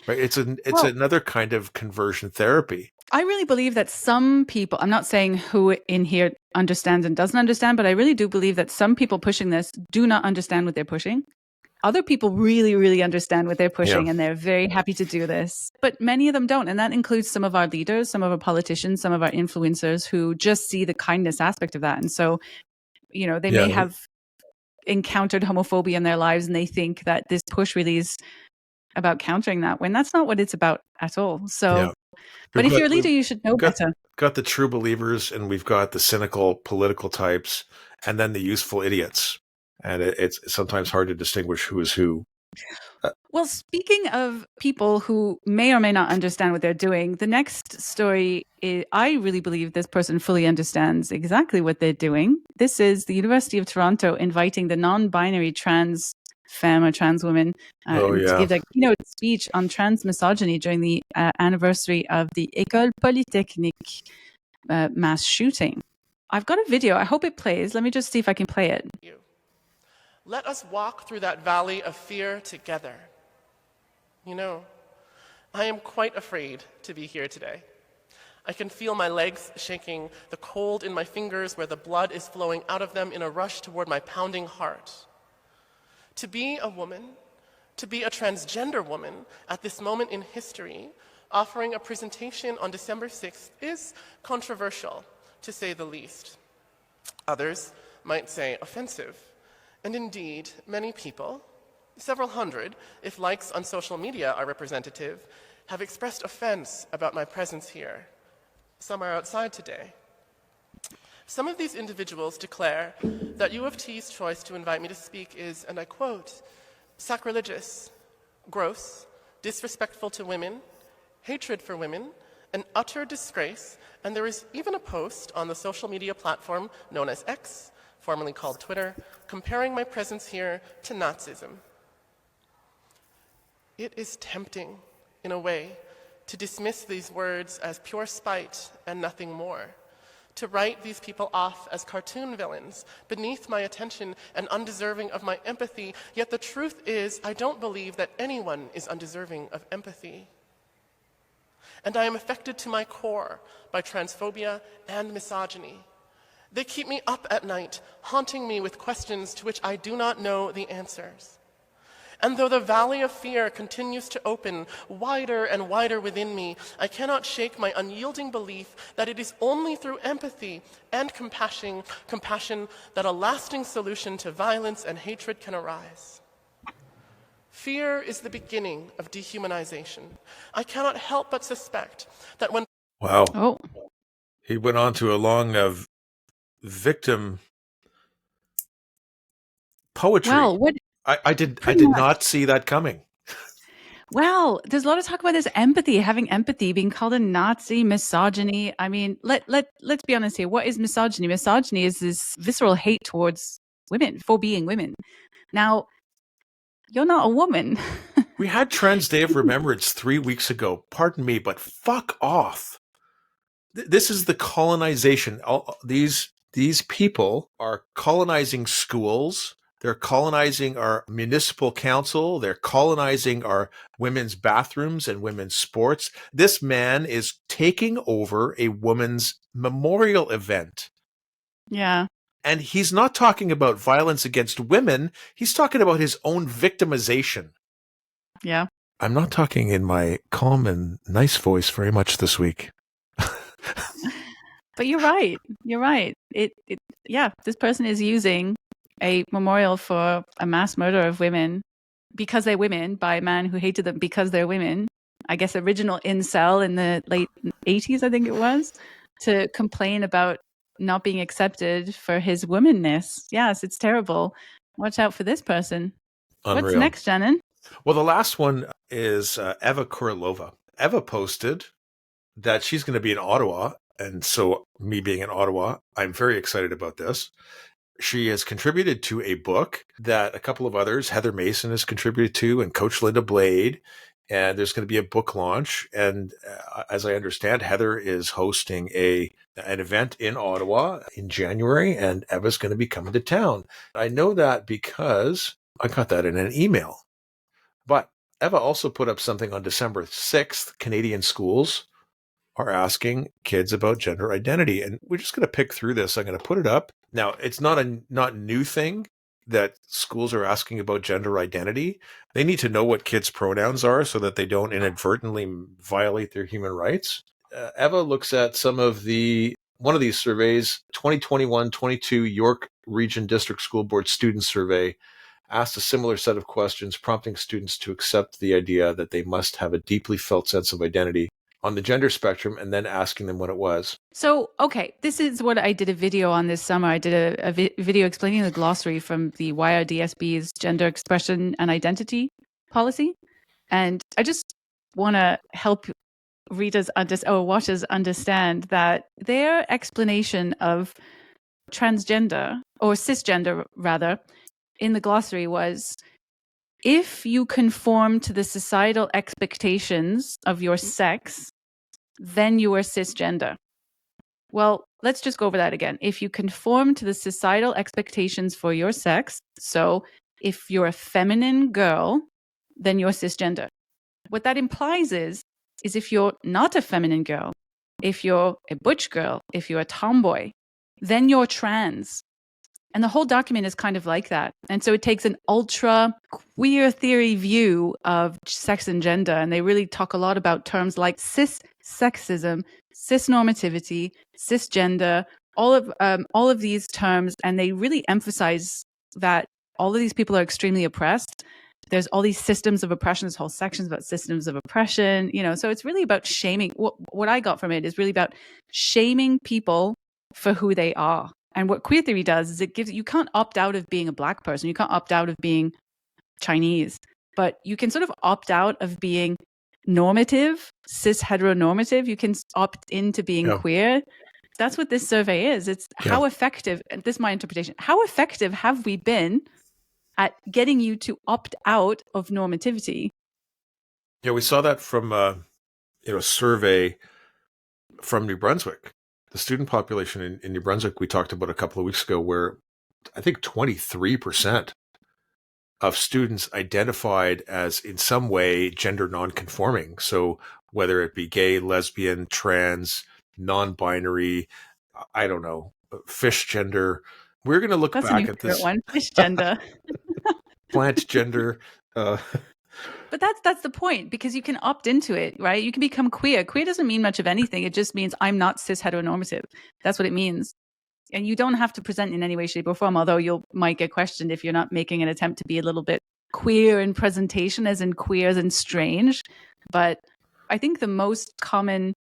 Right? It's Well- another kind of conversion therapy. I really believe that some people, I'm not saying who in here understands and doesn't understand, but I really do believe that some people pushing this do not understand what they're pushing. Other people really, really understand what they're pushing, and they're very happy to do this. But many of them don't. And that includes some of our leaders, some of our politicians, some of our influencers who just see the kindness aspect of that. And so, you know, they may have encountered homophobia in their lives and they think that this push really is about countering that, when that's not what it's about at all. So, but if you're a leader, you should know better. Got the true believers, and we've got the cynical political types, and then the useful idiots. And it's sometimes hard to distinguish who is who. Well, speaking of people who may or may not understand what they're doing, the next story, I really believe this person fully understands exactly what they're doing. This is the University of Toronto inviting the non-binary trans femme or trans woman to give a keynote speech on trans misogyny during the anniversary of the École Polytechnique mass shooting. I've got a video. I hope it plays. Let me just see if I can play it. Let us walk through that valley of fear together. You know, I am quite afraid to be here today. I can feel my legs shaking, the cold in my fingers where the blood is flowing out of them in a rush toward my pounding heart. To be a woman, to be a transgender woman at this moment in history, offering a presentation on December 6th is controversial, to say the least. Others might say offensive. And indeed, many people, several hundred, if likes on social media are representative, have expressed offense about my presence here. Some are outside today. Some of these individuals declare that U of T's choice to invite me to speak is, and I quote, sacrilegious, gross, disrespectful to women, hatred for women, an utter disgrace, and there is even a post on the social media platform known as X, formerly called Twitter, comparing my presence here to Nazism. It is tempting, in a way, to dismiss these words as pure spite and nothing more, to write these people off as cartoon villains, beneath my attention and undeserving of my empathy, yet the truth is, I don't believe that anyone is undeserving of empathy. And I am affected to my core by transphobia and misogyny. They keep me up at night, haunting me with questions to which I do not know the answers. And though the valley of fear continues to open wider and wider within me, I cannot shake my unyielding belief that it is only through empathy and compassion that a lasting solution to violence and hatred can arise. Fear is the beginning of dehumanization. I cannot help but suspect that when... Wow. Oh. He went on to a long victim poetry. Well, what... I did not see that coming. Well, there's a lot of talk about this empathy, having empathy, being called a Nazi, misogyny. I mean, let's be honest here. What is misogyny? Misogyny is this visceral hate towards women, for being women. Now, you're not a woman. We had Trans Day of Remembrance 3 weeks ago. Pardon me, but fuck off. This is the colonization. These people are colonizing schools. They're colonizing our municipal council. They're colonizing our women's bathrooms and women's sports. This man is taking over a women's memorial event. Yeah. And he's not talking about violence against women. He's talking about his own victimization. Yeah. I'm not talking in my calm and nice voice very much this week. But you're right. You're right. Yeah, this person is using a memorial for a mass murder of women because they're women by a man who hated them because they're women. I guess original incel in the late 80s, I think it was, to complain about not being accepted for his womanness. Yes, it's terrible. Watch out for this person. Unreal. What's next, Shannon? Well, the last one is Eva Kurilova. Eva posted that she's going to be in Ottawa. And so me being in Ottawa, I'm very excited about this. She has contributed to a book that a couple of others, Heather Mason has contributed to, and Coach Linda Blade. And there's going to be a book launch. And as I understand, Heather is hosting an event in Ottawa in January, and Eva's going to be coming to town. I know that because I got that in an email. But Eva also put up something on December 6th. Canadian schools are asking kids about gender identity. And we're just going to pick through this. I'm going to put it up. Now, it's not a new thing that schools are asking about gender identity. They need to know what kids' pronouns are so that they don't inadvertently violate their human rights. Eva looks at one of these surveys, 2021-22 York Region District School Board Student Survey, asked a similar set of questions, prompting students to accept the idea that they must have a deeply felt sense of identity on the gender spectrum, and then asking them what it was. So, okay, this is what I did a video on this summer. I did a video explaining the glossary from the YRDSB's gender expression and identity policy. And I just want to help readers or watchers understand that their explanation of transgender, or cisgender rather, in the glossary was, if you conform to the societal expectations of your sex, then you are cisgender. Well, let's just go over that again. If you conform to the societal expectations for your sex, so if you're a feminine girl, then you're cisgender. What that implies is if you're not a feminine girl, if you're a butch girl, if you're a tomboy, then you're trans. And the whole document is kind of like that. And so it takes an ultra queer theory view of sex and gender. And they really talk a lot about terms like cis sexism, cis normativity, cisgender, all of these terms. And they really emphasize that all of these people are extremely oppressed. There's all these systems of oppression. There's whole sections about systems of oppression, so it's really about shaming. What I got from it is really about shaming people for who they are. And what queer theory does is you can't opt out of being a Black person. You can't opt out of being Chinese, but you can sort of opt out of being normative, cis heteronormative. You can opt into being queer. That's what this survey is. It's how effective, and this is my interpretation, how effective have we been at getting you to opt out of normativity? Yeah, we saw that from a survey from New Brunswick. The student population in New Brunswick we talked about a couple of weeks ago, where I think 23% of students identified as in some way gender non-conforming. So whether it be gay, lesbian, trans, non-binary, I don't know, fish gender. We're going to look back at this one, fish gender, plant gender. But that's the point, because you can opt into it, right? You can become queer. Queer doesn't mean much of anything. It just means I'm not cis heteronormative. That's what it means. And you don't have to present in any way, shape, or form, although you might get questioned if you're not making an attempt to be a little bit queer in presentation, as in queer as in strange. But I think the most common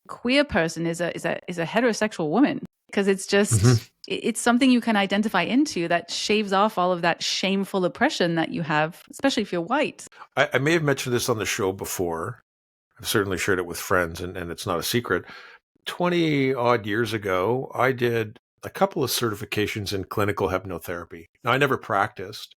queer person is a heterosexual woman, because it's just it's something you can identify into that shaves off all of that shameful oppression that you have, especially if you're white. I may have mentioned this on the show before. I've certainly shared it with friends, and it's not a secret. 20 odd years ago, I did a couple of certifications in clinical hypnotherapy. Now, I never practiced,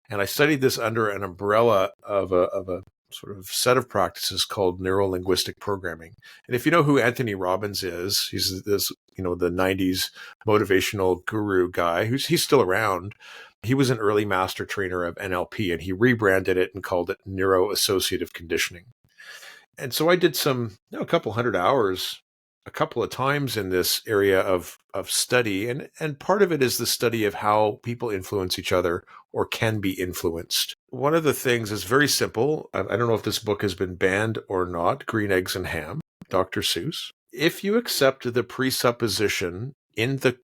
and I studied this under an umbrella of a sort of set of practices called neuro-linguistic programming. And if you know who Anthony Robbins is, he's this, the 90s motivational guru guy he's still around. He was an early master trainer of NLP, and he rebranded it and called it neuro-associative conditioning. And so I did a couple hundred hours a couple of times in this area of study. And part of it is the study of how people influence each other or can be influenced. One of the things is very simple. I don't know if this book has been banned or not, Green Eggs and Ham, Dr. Seuss. If you accept the presupposition in the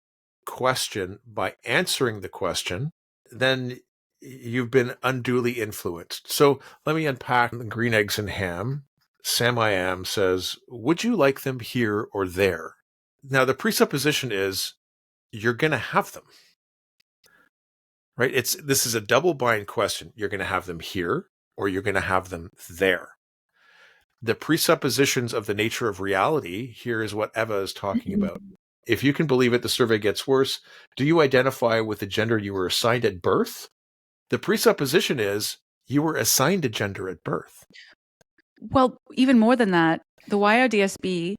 question by answering the question, then you've been unduly influenced. So let me unpack Green Eggs and Ham. Sam I Am says, would you like them here or there? Now, the presupposition is you're going to have them, right? This is a double bind question. You're going to have them here or you're going to have them there. The presuppositions of the nature of reality, here is what Eva is talking about. If you can believe it, the survey gets worse. Do you identify with the gender you were assigned at birth? The presupposition is you were assigned a gender at birth. Well, even more than that, the YRDSB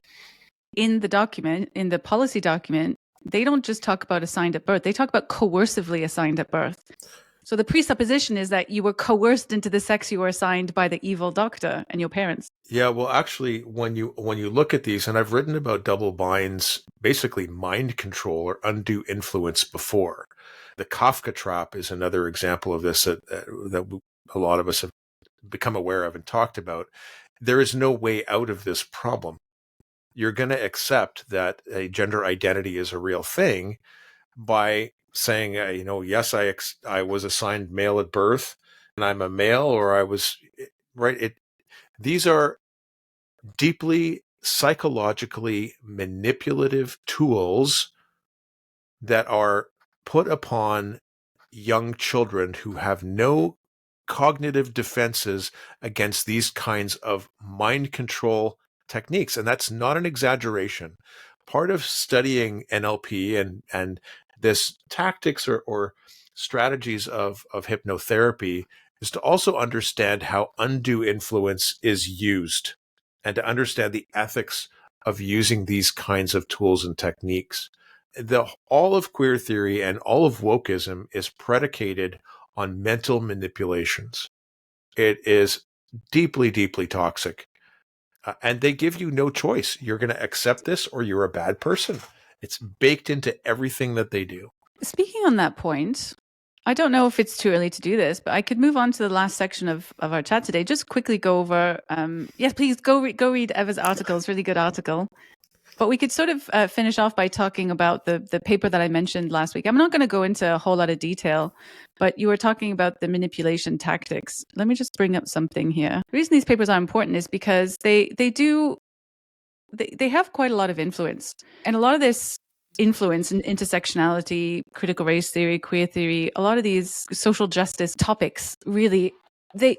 in the document, in the policy document, they don't just talk about assigned at birth. They talk about coercively assigned at birth. So the presupposition is that you were coerced into the sex you were assigned by the evil doctor and your parents. Yeah, well, actually, when you look at these, and I've written about double binds, basically mind control or undue influence before. The Kafka trap is another example of this that a lot of us have become aware of and talked about. There is no way out of this problem. You're going to accept that a gender identity is a real thing by saying, yes, I was assigned male at birth, and I'm a male, or I was right. These are deeply psychologically manipulative tools that are put upon young children who have no cognitive defenses against these kinds of mind control techniques. And that's not an exaggeration. Part of studying NLP and this tactics or strategies of hypnotherapy is to also understand how undue influence is used and to understand the ethics of using these kinds of tools and techniques. All of queer theory and all of wokeism is predicated on mental manipulations. It is deeply, deeply toxic. And they give you no choice. You're going to accept this or you're a bad person. It's baked into everything that they do. Speaking on that point, I don't know if it's too early to do this, but I could move on to the last section of our chat today. Just quickly go over. Yes, please go read Eva's article. It's a really good article. But we could sort of finish off by talking about the paper that I mentioned last week. I'm not going to go into a whole lot of detail, but you were talking about the manipulation tactics. Let me just bring up something here. The reason these papers are important is because they have quite a lot of influence. And a lot of this influence in intersectionality, critical race theory, queer theory, a lot of these social justice topics really they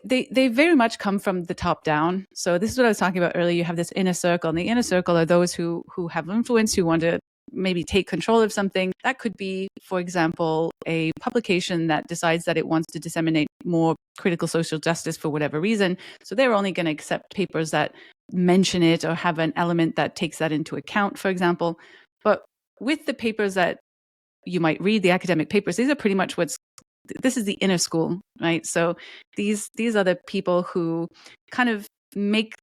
very much come from the top down. So this is what I was talking about earlier. You have this inner circle, and the inner circle are those who have influence, who want to maybe take control of something. That could be, for example, a publication that decides that it wants to disseminate more critical social justice for whatever reason. So they're only going to accept papers that mention it or have an element that takes that into account, for example. But with the papers that you might read, the academic papers, these are pretty much this is the inner school, right? So these are the people who kind of make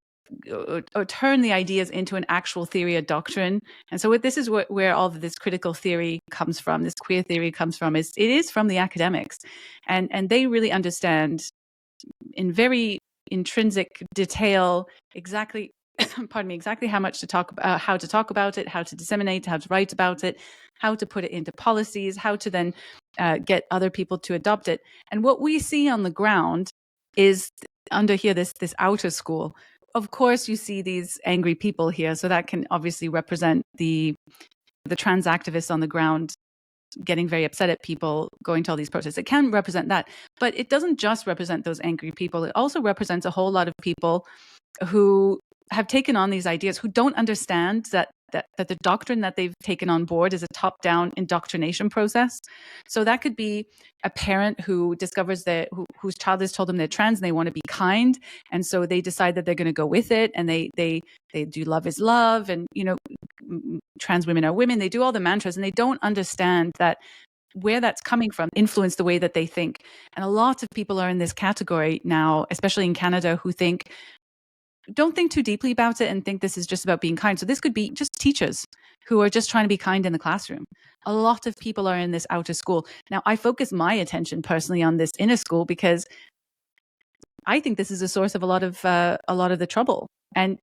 or turn the ideas into an actual theory or doctrine. And so this is where all of this critical theory comes from, this queer theory comes from. It is from the academics. And they really understand in very intrinsic detail exactly exactly how much to talk about, how to talk about it, how to disseminate, how to write about it, how to put it into policies, how to then get other people to adopt it. And what we see on the ground is under here, this outer school. Of course, you see these angry people here. So that can obviously represent the trans activists on the ground getting very upset at people going to all these protests. It can represent that. But it doesn't just represent those angry people. It also represents a whole lot of people who have taken on these ideas, who don't understand that the doctrine that they've taken on board is a top-down indoctrination process. So that could be a parent who discovers whose child has told them they're trans and they want to be kind, and so they decide that they're going to go with it, and they do love is love, and trans women are women. They do all the mantras, and they don't understand that where that's coming from influence the way that they think. And a lot of people are in this category now, especially in Canada, who don't think too deeply about it and think this is just about being kind. So this could be just teachers who are just trying to be kind in the classroom. A lot of people are in this outer school. Now, I focus my attention personally on this inner school because I think this is a source of a lot of the trouble. And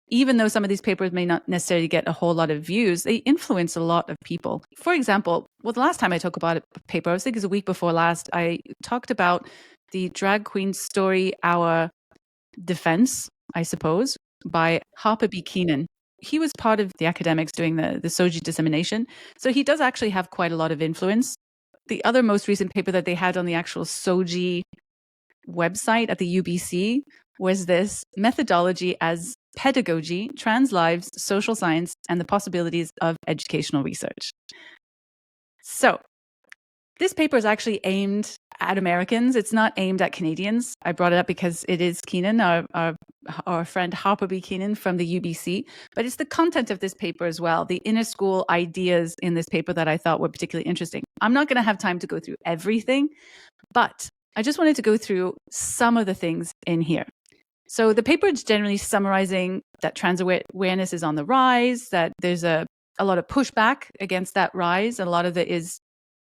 even though some of these papers may not necessarily get a whole lot of views, they influence a lot of people. For example, the last time I talked about a paper, I think it was a week before last, I talked about the Drag Queen Story Hour defense, I suppose, by Harper B. Keenan. He was part of the academics doing the SOGI dissemination. So he does actually have quite a lot of influence. The other most recent paper that they had on the actual SOGI website at the UBC was this methodology as pedagogy, trans lives, social science, and the possibilities of educational research. So this paper is actually aimed at Americans. It's not aimed at Canadians. I brought it up because it is Keenan, our friend Harper B. Keenan from the UBC. But it's the content of this paper as well, the inner school ideas in this paper that I thought were particularly interesting. I'm not going to have time to go through everything, But I just wanted to go through some of the things in here. So the paper is generally summarizing that trans awareness is on the rise, that there's a lot of pushback against that rise. And a lot of it is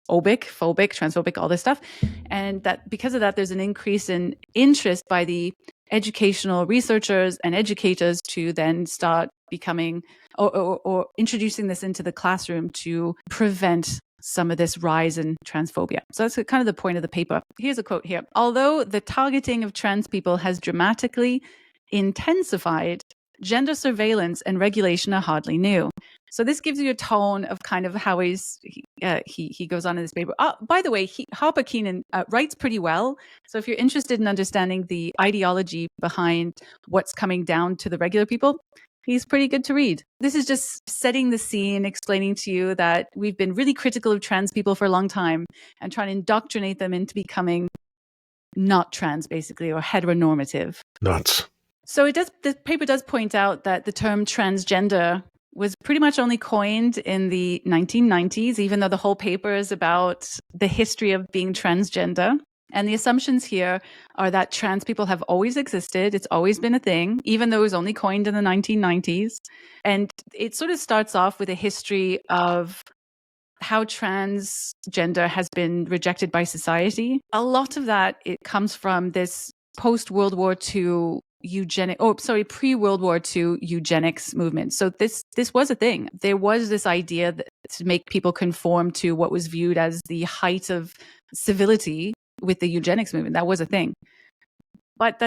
phobic, transphobic, all this stuff. And that because of that, there's an increase in interest by the educational researchers and educators to then start becoming or introducing this into the classroom to prevent some of this rise in transphobia. So that's kind of the point of the paper. Here's a quote here. Although the targeting of trans people has dramatically intensified, gender surveillance and regulation are hardly new. So this gives you a tone of kind of how he goes on in this paper. By the way, Harper Keenan writes pretty well. So if you're interested in understanding the ideology behind what's coming down to the regular people, he's pretty good to read. This is just setting the scene, explaining to you that we've been really critical of trans people for a long time and trying to indoctrinate them into becoming not trans, basically, or heteronormative. Nuts. So the paper does point out that the term transgender was pretty much only coined in the 1990s, even though the whole paper is about the history of being transgender. And the assumptions here are that trans people have always existed. It's always been a thing, even though it was only coined in the 1990s. And it sort of starts off with a history of how transgender has been rejected by society. A lot of that, it comes from this post-World War II pre-World War II eugenics movement. So this was a thing. There was this idea that to make people conform to what was viewed as the height of civility with the eugenics movement. That was a thing. But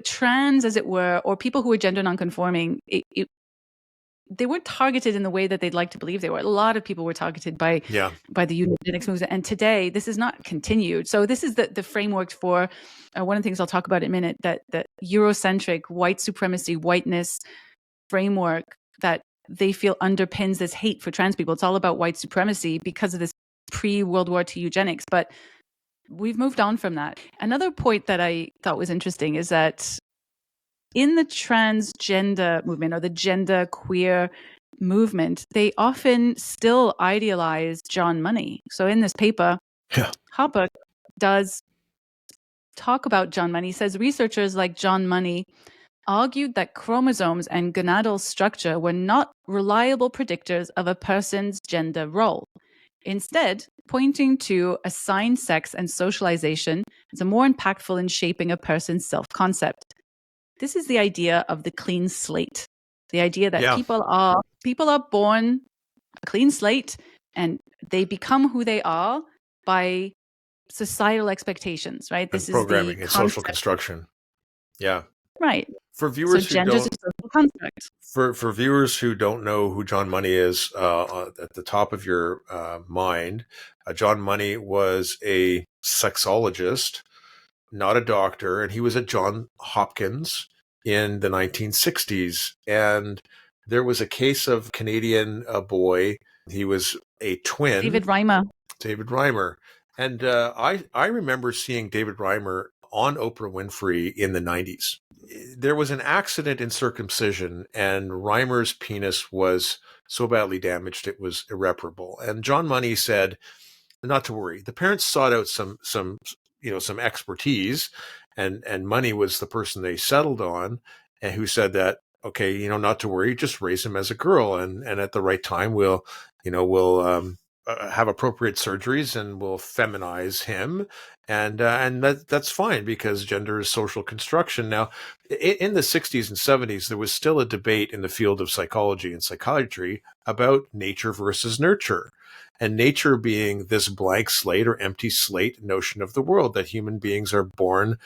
trans, as it were, or people who were gender nonconforming, they weren't targeted in the way that they'd like to believe they were. A lot of people were targeted by the eugenics movement. And today, this is not continued. So this is the framework for one of the things I'll talk about in a minute, that Eurocentric white supremacy, whiteness framework that they feel underpins this hate for trans people. It's all about white supremacy because of this pre-World War II eugenics. But we've moved on from that. Another point that I thought was interesting is that in the transgender movement or the gender queer movement, they often still idealize John Money. So in this paper, Harper does talk about John Money. He says researchers like John Money argued that chromosomes and gonadal structure were not reliable predictors of a person's gender role. Instead, pointing to assigned sex and socialization as a more impactful in shaping a person's self-concept. This is the idea of the clean slate. The idea that people are born a clean slate and they become who they are by societal expectations, right? This is programming and social construction. Yeah. Right. For viewers so gender's a social construct. For viewers who don't know who John Money is, at the top of your mind, John Money was a sexologist, not a doctor, and he was at Johns Hopkins in the 1960s. And there was a case of Canadian boy. He was a twin. David Reimer. And I remember seeing David Reimer on Oprah Winfrey in the 90s. There was an accident in circumcision, and Reimer's penis was so badly damaged it was irreparable. And John Money said, not to worry. The parents sought out some expertise, and Money was the person they settled on, and who said that, okay, not to worry, just raise him as a girl, and at the right time we'll have appropriate surgeries and we'll feminize him, and that's fine because gender is social construction. Now, in the 60s and 70s, there was still a debate in the field of psychology and psychiatry about nature versus nurture. And nature being this blank slate or empty slate notion of the world, that human beings are born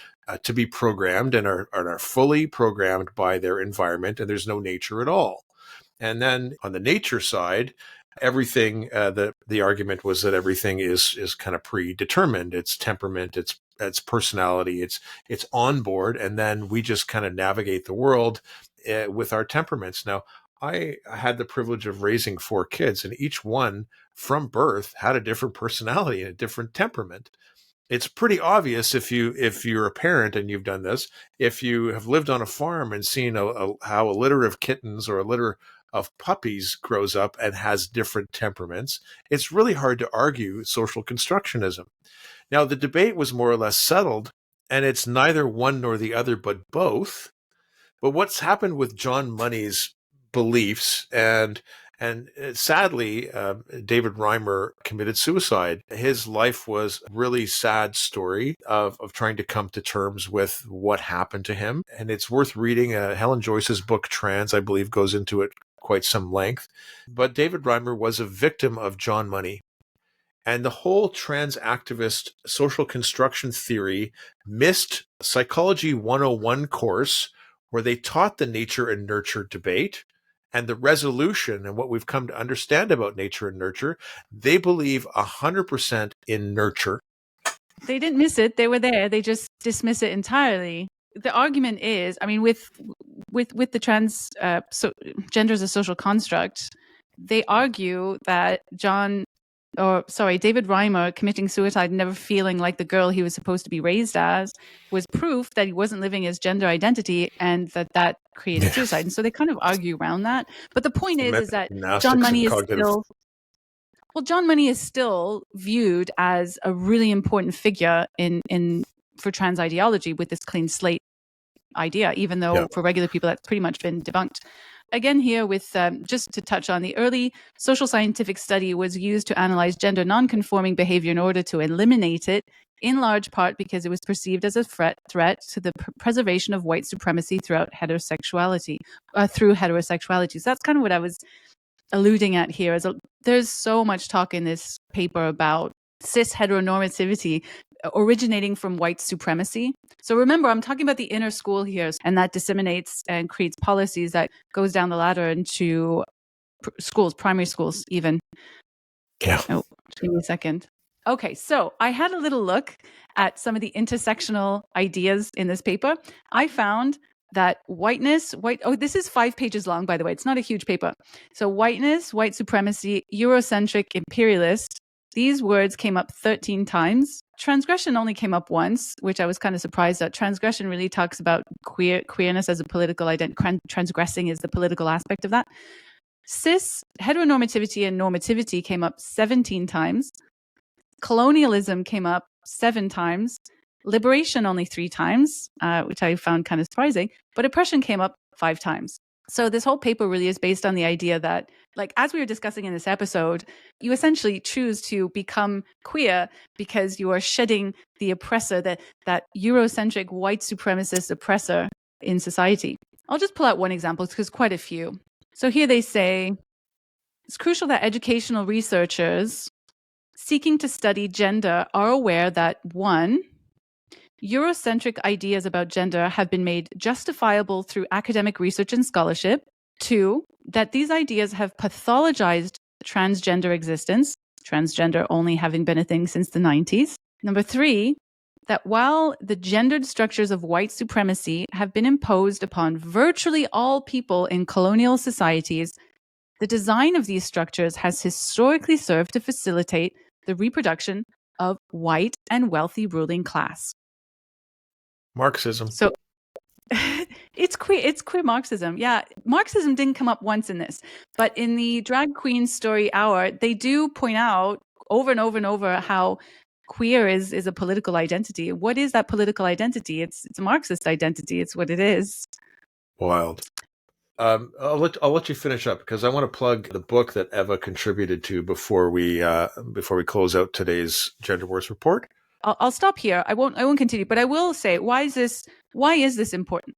to be programmed and are fully programmed by their environment, and there's no nature at all. And then on the nature side, everything, the argument was that everything is kind of predetermined. It's temperament, it's personality, it's on board, and then we just kind of navigate the world with our temperaments. Now, I had the privilege of raising 4 kids, and each one from birth had a different personality and a different temperament. It's pretty obvious if you're a parent and you've done this, if you have lived on a farm and seen how a litter of kittens or a litter of puppies grows up and has different temperaments, it's really hard to argue social constructionism. Now, the debate was more or less settled, and it's neither one nor the other, but both. But what's happened with John Money's beliefs, and sadly, David Reimer committed suicide. His life was a really sad story of trying to come to terms with what happened to him. And it's worth reading. Helen Joyce's book, Trans, I believe, goes into it quite some length. But David Reimer was a victim of John Money. And the whole trans activist social construction theory missed Psychology 101 course, where they taught the nature and nurture debate and the resolution and what we've come to understand about nature and nurture. They believe 100% in nurture. They didn't miss it. They were there. They just dismiss it entirely. The argument is, I mean, with the trans gender as a social construct, they argue that David Reimer committing suicide and never feeling like the girl he was supposed to be raised as was proof that he wasn't living his gender identity, and that created suicide. And so they kind of argue around that. But the point is that John Money is still viewed as a really important figure for trans ideology with this clean slate idea, even though for regular people that's pretty much been debunked. Again, here with just to touch on, the early social scientific study was used to analyze gender nonconforming behavior in order to eliminate it, in large part because it was perceived as a threat to the preservation of white supremacy through heterosexuality. So that's kind of what I was alluding at here. There's so much talk in this paper about cis heteronormativity originating from white supremacy. So remember, I'm talking about the inner school here, and that disseminates and creates policies that goes down the ladder into schools, primary schools even. Yeah. Oh, give me a second. Okay, so I had a little look at some of the intersectional ideas in this paper. I found that this is 5 pages long, by the way. It's not a huge paper. So whiteness, white supremacy, Eurocentric, imperialist, these words came up 13 times. Transgression only came up once, which I was kind of surprised at. Transgression really talks about queerness as a political identity. Transgressing is the political aspect of that. Cis, heteronormativity, and normativity came up 17 times. Colonialism came up 7 times. Liberation only 3 times, which I found kind of surprising. But oppression came up 5 times. So this whole paper really is based on the idea that, like, as we were discussing in this episode, you essentially choose to become queer because you are shedding the oppressor, that Eurocentric white supremacist oppressor in society. I'll just pull out one example because quite a few. So here they say, it's crucial that educational researchers seeking to study gender are aware that 1, Eurocentric ideas about gender have been made justifiable through academic research and scholarship. 2, that these ideas have pathologized transgender existence, transgender only having been a thing since the 90s. Number 3, that while the gendered structures of white supremacy have been imposed upon virtually all people in colonial societies, the design of these structures has historically served to facilitate the reproduction of white and wealthy ruling class. Marxism. So it's queer Marxism. Yeah, Marxism didn't come up once in this, but in the Drag Queen Story Hour, they do point out over and over and over how queer is a political identity. What is that political identity? It's a Marxist identity. It's what it is. Wild. I'll let you finish up because I want to plug the book that Eva contributed to before we close out today's Gender Wars report. I'll stop here. I won't continue, but I will say, why is this important?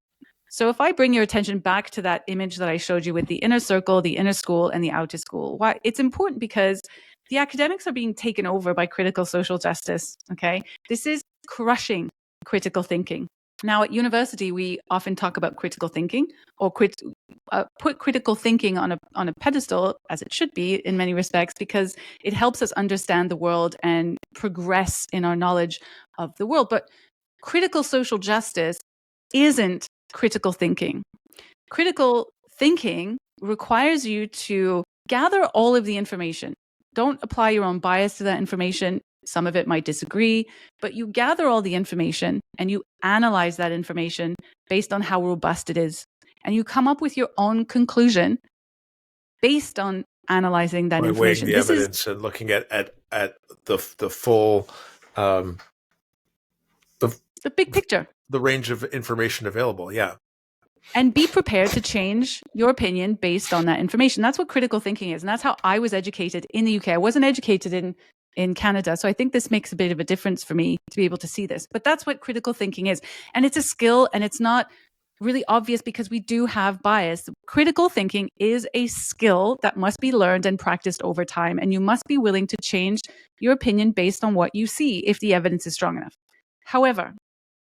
So if I bring your attention back to that image that I showed you with the inner circle, the inner school, and the outer school, why it's important because the academics are being taken over by critical social justice. Okay, this is crushing critical thinking. Now at university, we often talk about critical thinking or put critical thinking on a pedestal, as it should be in many respects, because it helps us understand the world and progress in our knowledge of the world. But critical social justice isn't critical thinking. Critical thinking requires you to gather all of the information. Don't apply your own bias to that information. Some of it might disagree, but you gather all the information and you analyze that information based on how robust it is. And you come up with your own conclusion based on analyzing that By weighing information. the This is evidence and looking at the full the big picture. the range of information available. Yeah. And be prepared to change your opinion based on that information. That's what critical thinking is. And that's how I was educated in the UK. I wasn't educated in Canada. So I think this makes a bit of a difference for me to be able to see this. But that's what critical thinking is. And it's a skill, and it's not really obvious because we do have bias. Critical thinking is a skill that must be learned and practiced over time. And you must be willing to change your opinion based on what you see if the evidence is strong enough. However,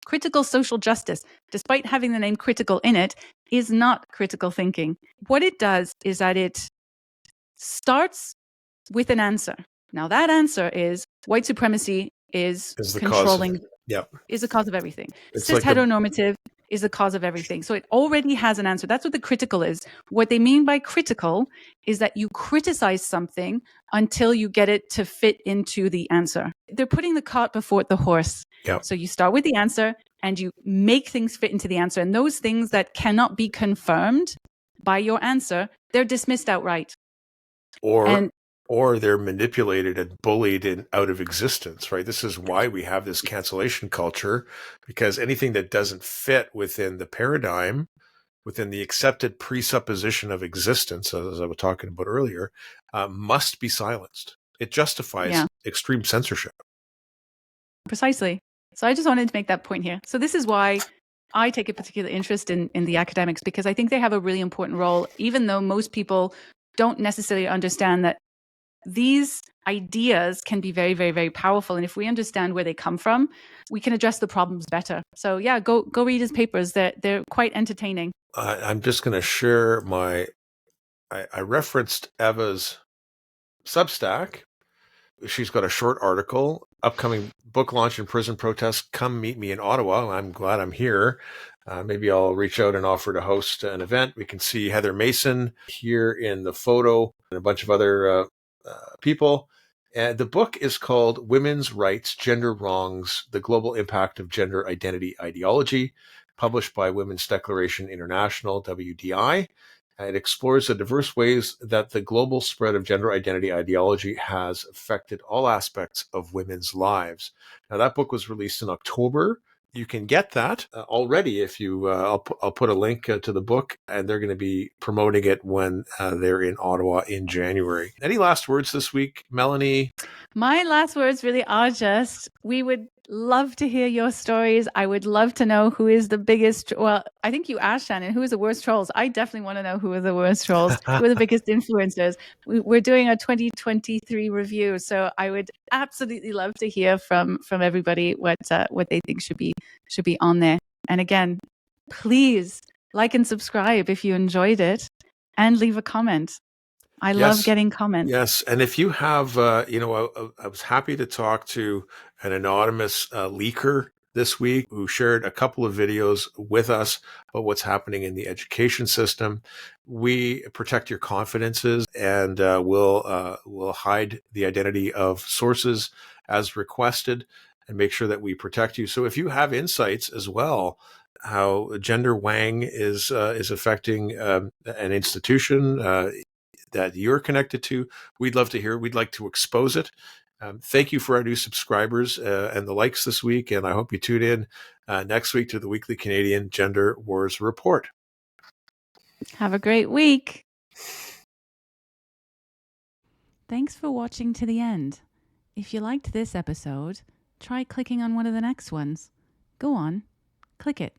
critical social justice, despite having the name critical in it, is not critical thinking. What it does is that it starts with an answer. Now, that answer is white supremacy is the controlling, cause of, yep. is the cause of everything. It's Cis like heteronormative is the cause of everything. So it already has an answer. That's what the critical is. What they mean by critical is that you criticize something until you get it to fit into the answer. They're putting the cart before the horse. Yep. So you start with the answer and you make things fit into the answer. And those things that cannot be confirmed by your answer, they're dismissed outright. Or they're manipulated and bullied out of existence, right? This is why we have this cancellation culture, because anything that doesn't fit within the paradigm, within the accepted presupposition of existence, as I was talking about earlier, must be silenced. It justifies extreme censorship. Precisely. So I just wanted to make that point here. So this is why I take a particular interest in the academics, because I think they have a really important role, even though most people don't necessarily understand that these ideas can be very, very, very powerful. And if we understand where they come from, we can address the problems better. So yeah, go read his papers. They're quite entertaining. I'm just going to share I referenced Eva's Substack. She's got a short article, upcoming book launch and prison protests. Come meet me in Ottawa. I'm glad I'm here. Maybe I'll reach out and offer to host an event. We can see Heather Mason here in the photo and a bunch of other people. And the book is called Women's Rights, Gender Wrongs, The Global Impact of Gender Identity Ideology, published by Women's Declaration International, WDI. It explores the diverse ways that the global spread of gender identity ideology has affected all aspects of women's lives. Now, that book was released in October. You can get that already if you, I'll put a link to the book, and they're going to be promoting it when they're in Ottawa in January. Any last words this week, Melanie? My last words really are just, we would love to hear your stories. I would love to know who is the biggest, well, I think you asked, Shannon, who is the worst trolls? I definitely want to know who are the worst trolls, who are the biggest influencers. We're doing a 2023 review, so I would absolutely love to hear from everybody what they think should be on there. And again, please like and subscribe if you enjoyed it, and leave a comment. I love getting comments. Yes. And if you have, I was happy to talk to an anonymous leaker this week who shared a couple of videos with us about what's happening in the education system. We protect your confidences, and we'll hide the identity of sources as requested and make sure that we protect you. So if you have insights as well, how gender wang is affecting an institution that you're connected to, we'd love to hear. We'd like to expose it. Thank you for our new subscribers and the likes this week. And I hope you tune in next week to the Weekly Canadian Gender Wars Report. Have a great week. Thanks for watching to the end. If you liked this episode, try clicking on one of the next ones. Go on, click it.